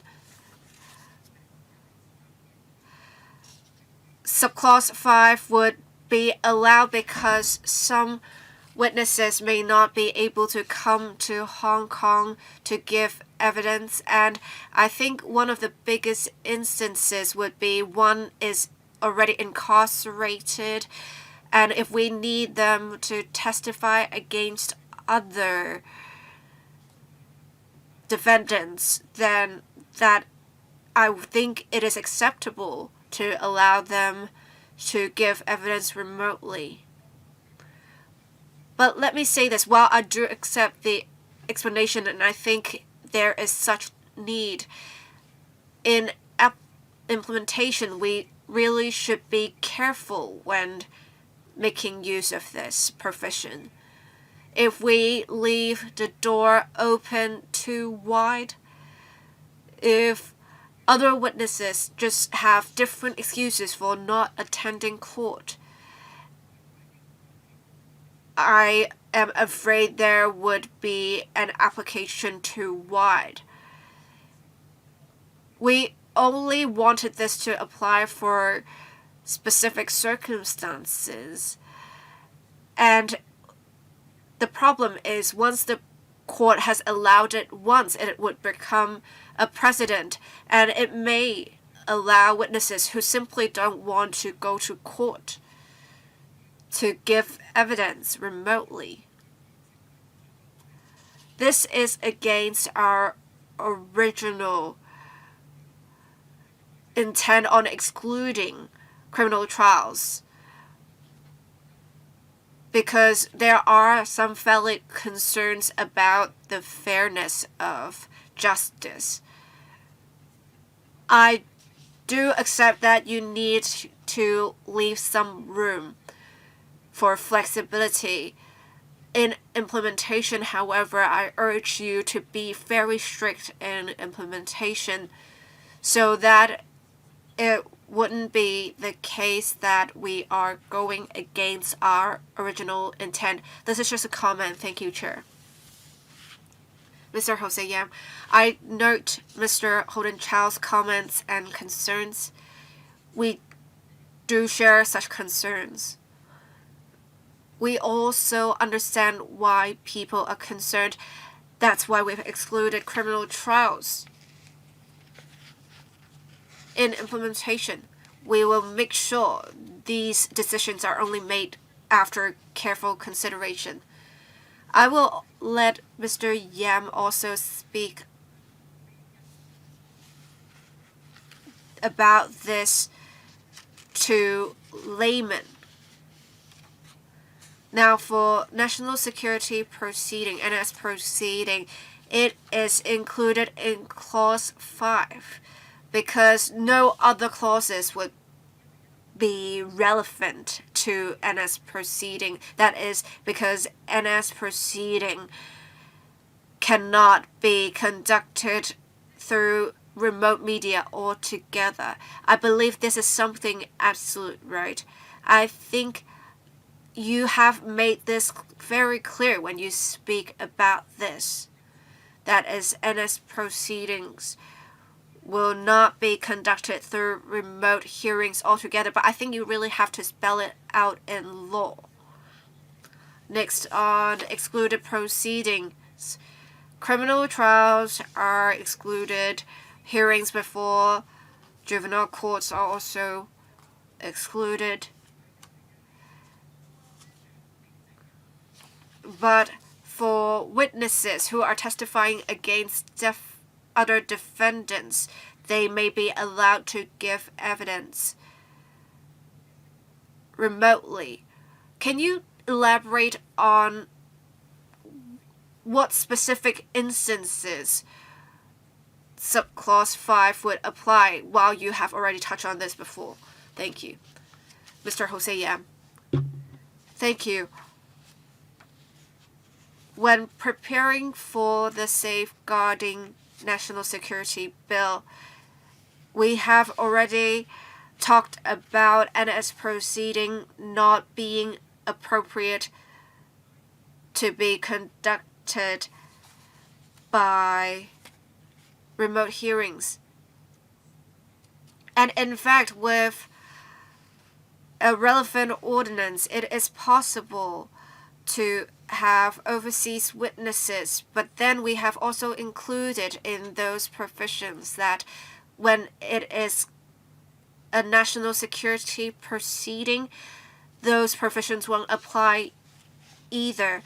Speaker 1: Subclause 5 would be allowed because some witnesses may not be able to come to Hong Kong to give evidence, and I think one of the biggest instances would be one is already incarcerated, and if we need them to testify against other defendants, then that I think it is acceptable to allow them to give evidence remotely. But let me say this, while I do accept the explanation and I think there is such need, in implementation we really should be careful when making use of this provision. If we leave the door open too wide, if other witnesses just have different excuses for not attending court, I am afraid there would be an application too wide. We only wanted this to apply for specific circumstances, and the problem is once the court has allowed it once, it would become a precedent, and it may allow witnesses who simply don't want to go to court to give evidence remotely. This is against our original intent on excluding criminal trials, because there are some valid concerns about the fairness of justice. I do accept that you need to leave some room for flexibility in implementation. However, I urge you to be very strict in implementation so that it wouldn't be the case that we are going against our original intent. This is just a comment. Thank you, Chair. Mr. Jose Yam, I note Mr. Holden Chow's comments and concerns. We do share such concerns. We also understand why people are concerned. That's why we've excluded criminal trials. In implementation, we will make sure these decisions are only made after careful consideration. I will let Mr. Yam also speak about this to laymen. Now, for national security proceeding, NS proceeding, it is included in Clause 5 because no other clauses would be relevant to NS proceeding. That is because NS proceeding cannot be conducted through remote media altogether. I believe this is something absolute right. I think you have made this very clear when you speak about this. That is, NS proceedings will not be conducted through remote hearings altogether, but I think you really have to spell it out in law. Next, on excluded proceedings. Criminal trials are excluded. Hearings before juvenile courts are also excluded. But for witnesses who are testifying against other defendants, they may be allowed to give evidence remotely. Can you elaborate on what specific instances subclause 5 would apply, while you have already touched on this before? Thank you. Mr. Jose Yam. Thank you. When preparing for the Safeguarding National Security Bill, we have already talked about NS proceeding not being appropriate to be conducted by remote hearings. And in fact, with a relevant ordinance, it is possible to have overseas witnesses, but then we have also included in those provisions that when it is a national security proceeding, those provisions won't apply either,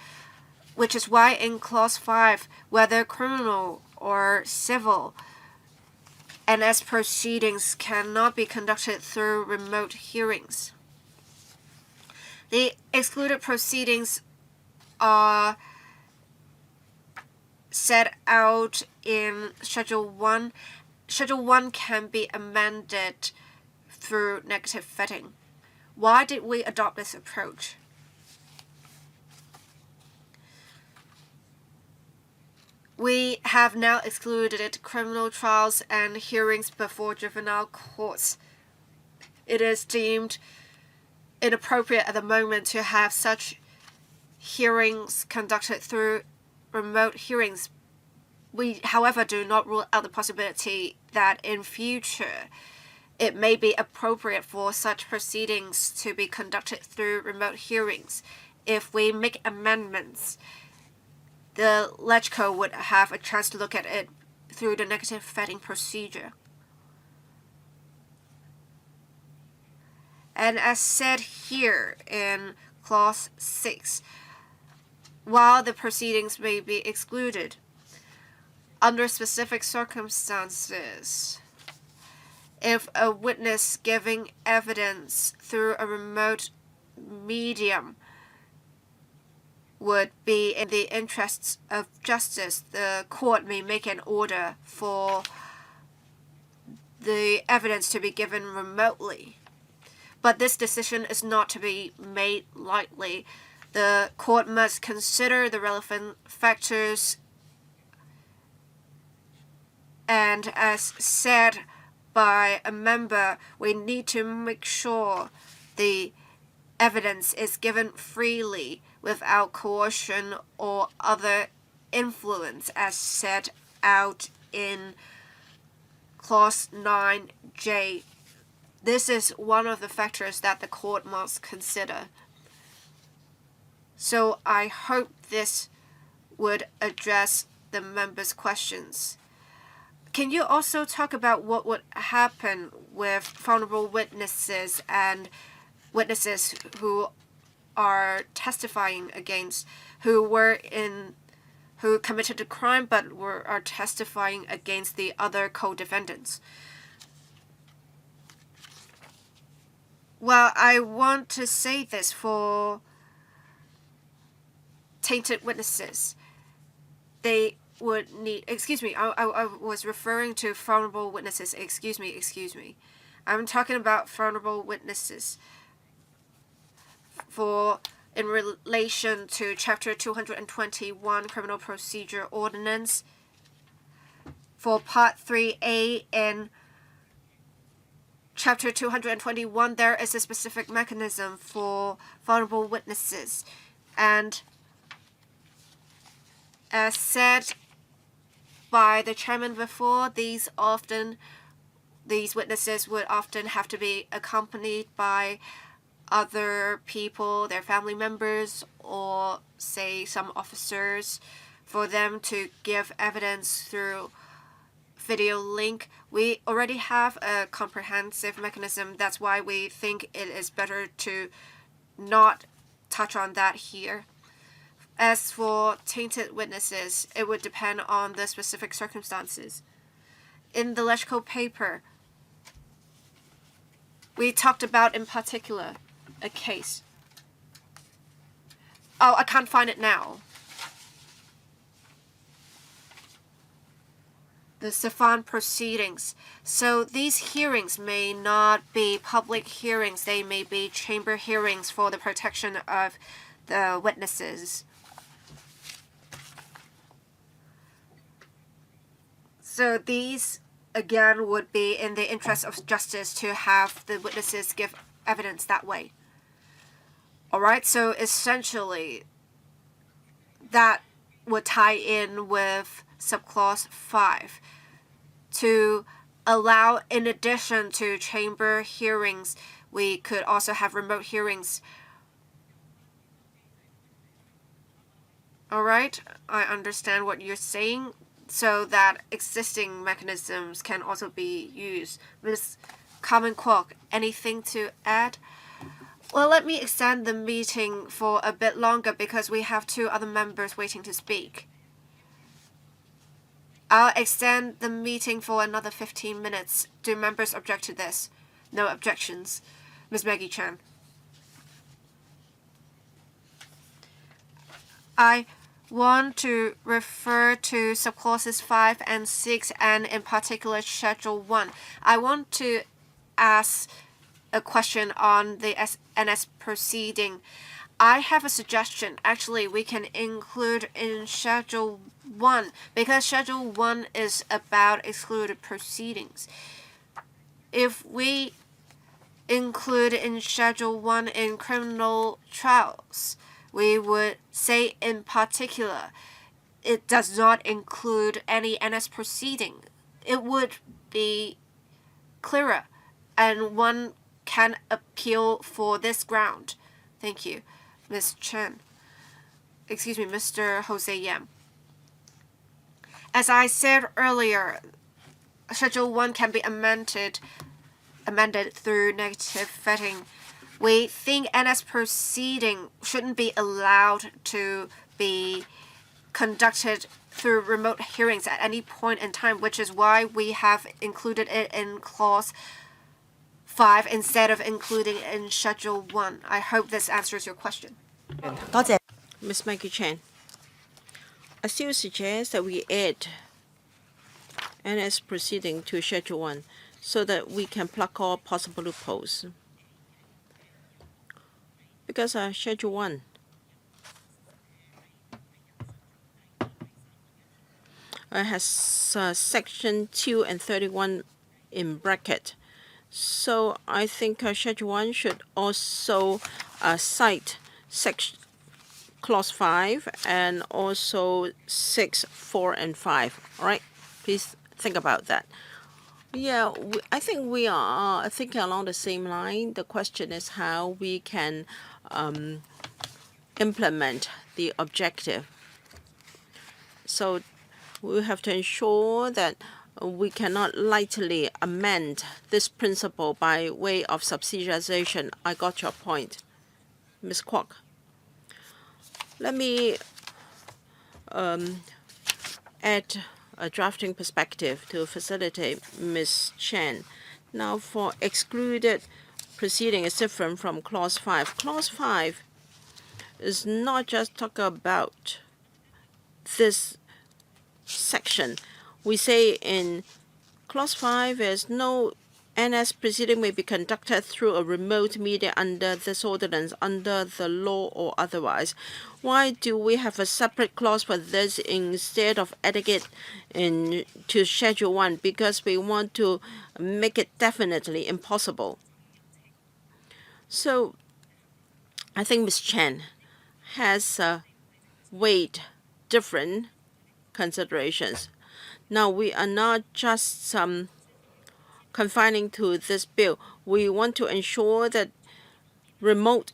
Speaker 1: which is why in Clause 5, whether criminal or civil, NS proceedings cannot be conducted through remote hearings. The excluded proceedings are set out in Schedule 1. Schedule 1 can be amended through negative vetting. Why did we adopt this approach? We have now excluded criminal trials and hearings before juvenile courts. It is deemed inappropriate at the moment to have such hearings conducted through remote hearings. We, however, do not rule out the possibility that in future it may be appropriate for such proceedings to be conducted through remote hearings. If we make amendments, the LegCo would have a chance to look at it through the negative vetting procedure. And as said here in Clause 6, while the proceedings may be excluded, under specific circumstances, if a witness giving evidence through a remote medium would be in the interests of justice, the court may make an order for the evidence to be given remotely. But this decision is not to be made lightly. The court must consider the relevant factors, and as said by a member, we need to make sure the evidence is given freely without coercion or other influence as set out in Clause 9J. This is one of the factors that the court must consider. So I hope this would address the members' questions. Can you also talk about what would happen with vulnerable witnesses and witnesses who are testifying against, who committed a crime but are testifying against the other co-defendants? Well, I want to say this for tainted witnesses. They would need, I was referring to vulnerable witnesses. Excuse me. I'm talking about vulnerable witnesses in relation to Chapter 221 Criminal Procedure Ordinance. For Part 3A in Chapter 221, there is a specific mechanism for vulnerable witnesses. And as said by the chairman before, these witnesses would often have to be accompanied by other people, their family members, or say some officers, for them to give evidence through video link. We already have a comprehensive mechanism. That's why we think it is better to not touch on that here. As for tainted witnesses, it would depend on the specific circumstances. In the LegCo paper, we talked about in particular a case. Oh, I can't find it now. The Stefan proceedings. So these hearings may not be public hearings. They may be chamber hearings for the protection of the witnesses. So these, again, would be in the interest of justice to have the witnesses give evidence that way. Alright, so essentially, that would tie in with subclause 5 to allow, in addition to chamber hearings, we could also have remote hearings. Alright, I understand what you're saying, so that existing mechanisms can also be used. Ms. Carmen Kwok, anything to add? Well, let me extend the meeting for a bit longer because we have 2 other members waiting to speak. I'll extend the meeting for another 15 minutes. Do members object to this? No objections. Ms. Maggie Chan. I want to refer to subclauses 5 and 6 and in particular Schedule 1. I want to ask a question on the NS proceeding. I have a suggestion. Actually, we can include in Schedule 1 because Schedule 1 is about excluded proceedings. If we include in Schedule 1 in criminal trials, we would say in particular it does not include any NS proceeding. It would be clearer, and one can appeal for this ground. Thank you. Ms. Chen. Excuse me, Mr. Jose Yam. As I said earlier, Schedule 1 can be amended through negative vetting. We think NS proceeding shouldn't be allowed to be conducted through remote hearings at any point in time, which is why we have included it in Clause 5 instead of including it in Schedule 1. I hope this answers your question.
Speaker 2: Ms. Maggie Chan, I still suggest that we add NS proceeding to Schedule 1 so that we can plug all possible loopholes. Because Schedule 1 has Section 2 and 31 in bracket. So I think Schedule 1 should also cite Clause 5 and also 6, 4, and 5. All right? Please think about that. Yeah, I think we are thinking along the same line. The question is how we can implement the objective. So we have to ensure that we cannot lightly amend this principle by way of subsidiarization. I got your point, Ms. Kwok. Let me add a drafting perspective to facilitate Ms. Chen. Now, for excluded proceeding is different from Clause 5. Clause 5 is not just talk about this section. We say in Clause 5 is no NS proceeding may be conducted through a remote media under this ordinance, under the law or otherwise. Why do we have a separate clause for this instead of adding it to Schedule 1? Because we want to make it definitely impossible. So I think Ms. Chen has weighed different considerations. Now, we are not just confining to this bill. We want to ensure that remote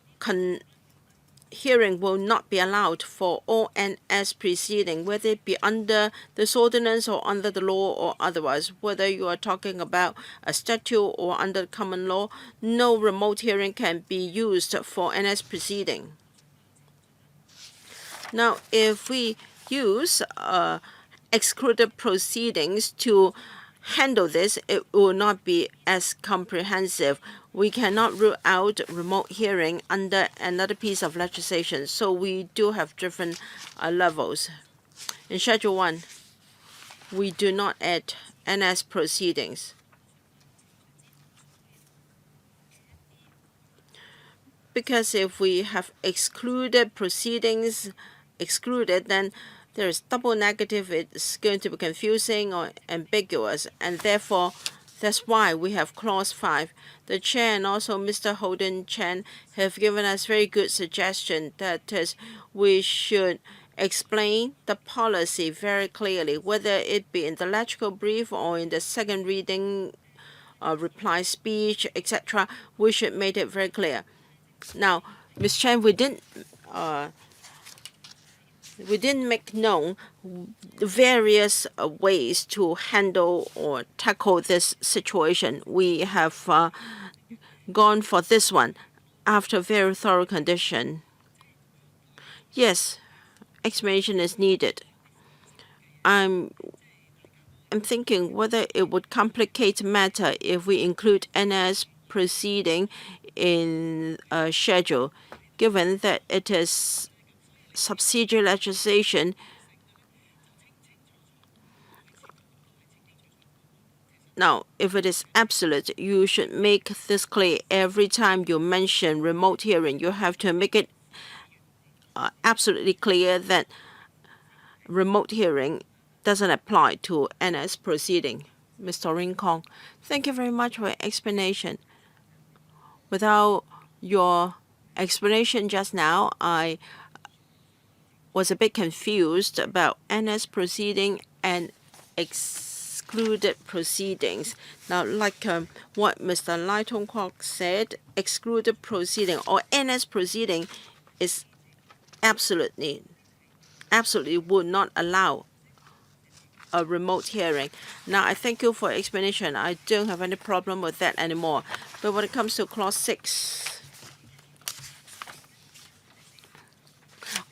Speaker 2: hearing will not be allowed for all NS proceeding, whether it be under this ordinance or under the law or otherwise. Whether you are talking about a statute or under common law, no remote hearing can be used for NS proceeding. Now, if we use excluded proceedings to handle this, it will not be as comprehensive. We cannot rule out remote hearing under another piece of legislation. So we do have different levels. In Schedule 1, we do not add NS proceedings. Because if we have excluded proceedings then there is double negative. It's going to be confusing or ambiguous, and therefore that's why we have Clause 5. The Chair and also Mr. Holden Chen have given us very good suggestion that is we should explain the policy very clearly, whether it be in the legislative brief or in the second reading reply speech, etc. We should make it very clear. Now, Ms. Chen, we didn't make known the various ways to handle or tackle this situation. We have gone for this one after very thorough condition. Yes, explanation is needed. I'm thinking whether it would complicate matter if we include NS proceeding in a schedule, given that it is subsidiary legislation. Now, if it is absolute, you should make this clear. Every time you mention remote hearing, you have to make it absolutely clear that remote hearing doesn't apply to NS proceeding. Mr. Ring Kong, thank you very much for your explanation. Without your explanation just now, I was a bit confused about NS proceeding and excluded proceedings. Now, like what Mr. Lai Tong Kwok said, excluded proceeding or NS proceeding is absolutely would not allow a remote hearing. Now, I thank you for your explanation. I don't have any problem with that anymore. But when it comes to Clause 6,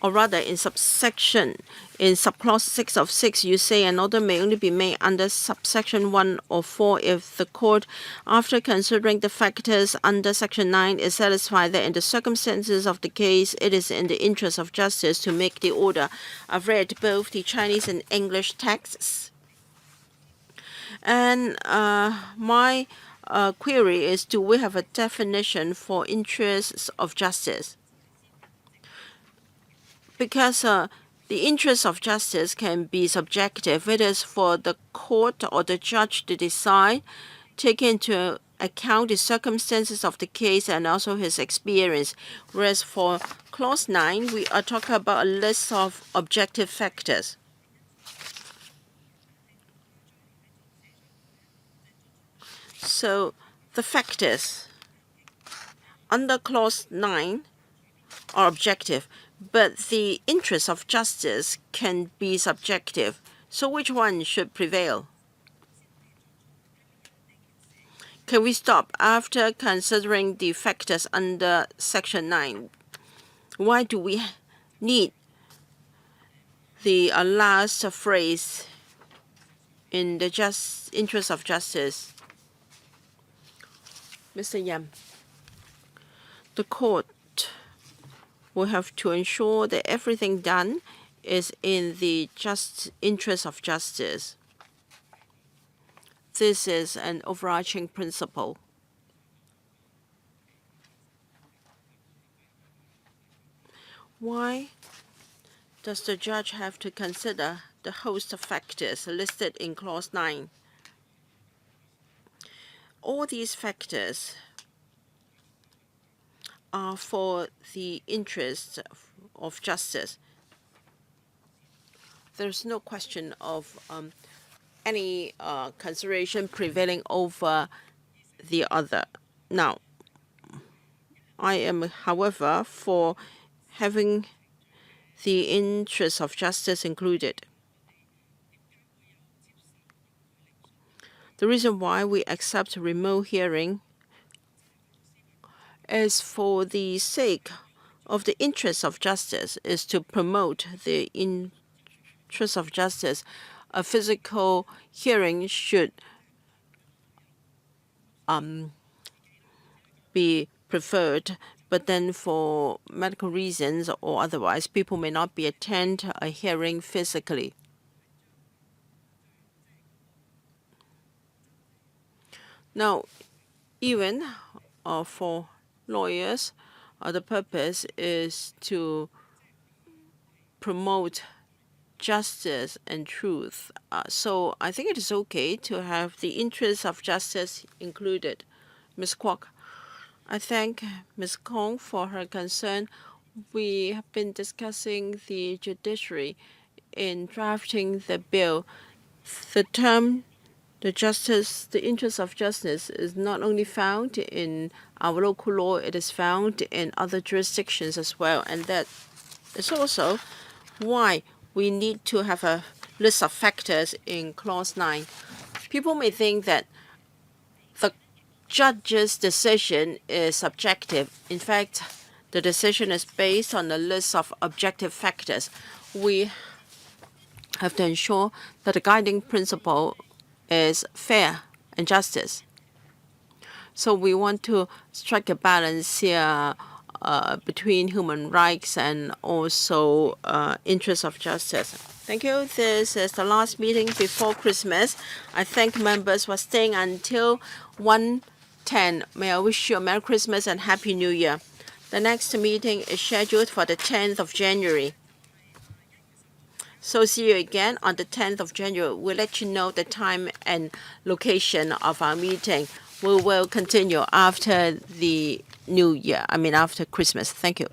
Speaker 2: or rather in subsection, in subclause 6 of 6, you say an order may only be made under subsection 1 or 4 if the court, after considering the factors under section 9, is satisfied that in the circumstances of the case, it is in the interest of justice to make the order. I've read both the Chinese and English texts. And my query is, do we have a definition for interests of justice? Because the interest of justice can be subjective. It is for the court or the judge to decide, taking into account the circumstances of the case and also his experience. Whereas for Clause 9, we are talking about a list of objective factors. So the factors under Clause 9 are objective, but the interest of justice can be subjective. So which one should prevail? Can we stop after considering the factors under Section 9? Why do we need the last phrase in the interest of justice? Mr. Yam, the court will have to ensure that everything done is in the interest of justice. This is an overarching principle. Why does the judge have to consider the host of factors listed in Clause 9? All these factors are for the interest of justice. There's no question of any consideration prevailing over the other. Now, I am, however, for having the interest of justice included. The reason why we accept remote hearing is for the sake of the interest of justice, is to promote the interest of justice. A physical hearing should be preferred, but then for medical reasons or otherwise, people may not be attend a hearing physically. Now, even for lawyers, the purpose is to promote justice and truth. So I think it is okay to have the interests of justice included. Ms. Kwok, I thank Ms. Kong for her concern. We have been discussing the judiciary in drafting the bill. The term the interest of justice is not only found in our local law, it is found in other jurisdictions as well. And that is also why we need to have a list of factors in Clause 9. People may think that the judge's decision is subjective. In fact, the decision is based on a list of objective factors. We have to ensure that the guiding principle is fair and justice. So we want to strike a balance here between human rights and also interests of justice. Thank you. This is the last meeting before Christmas. I thank members for staying until 1:10. May I wish you a Merry Christmas and Happy New Year. The next meeting is scheduled for the 10th of January. So see you again on the 10th of January. We'll let you know the time and location of our meeting. We will continue after the New Year, after Christmas. Thank you.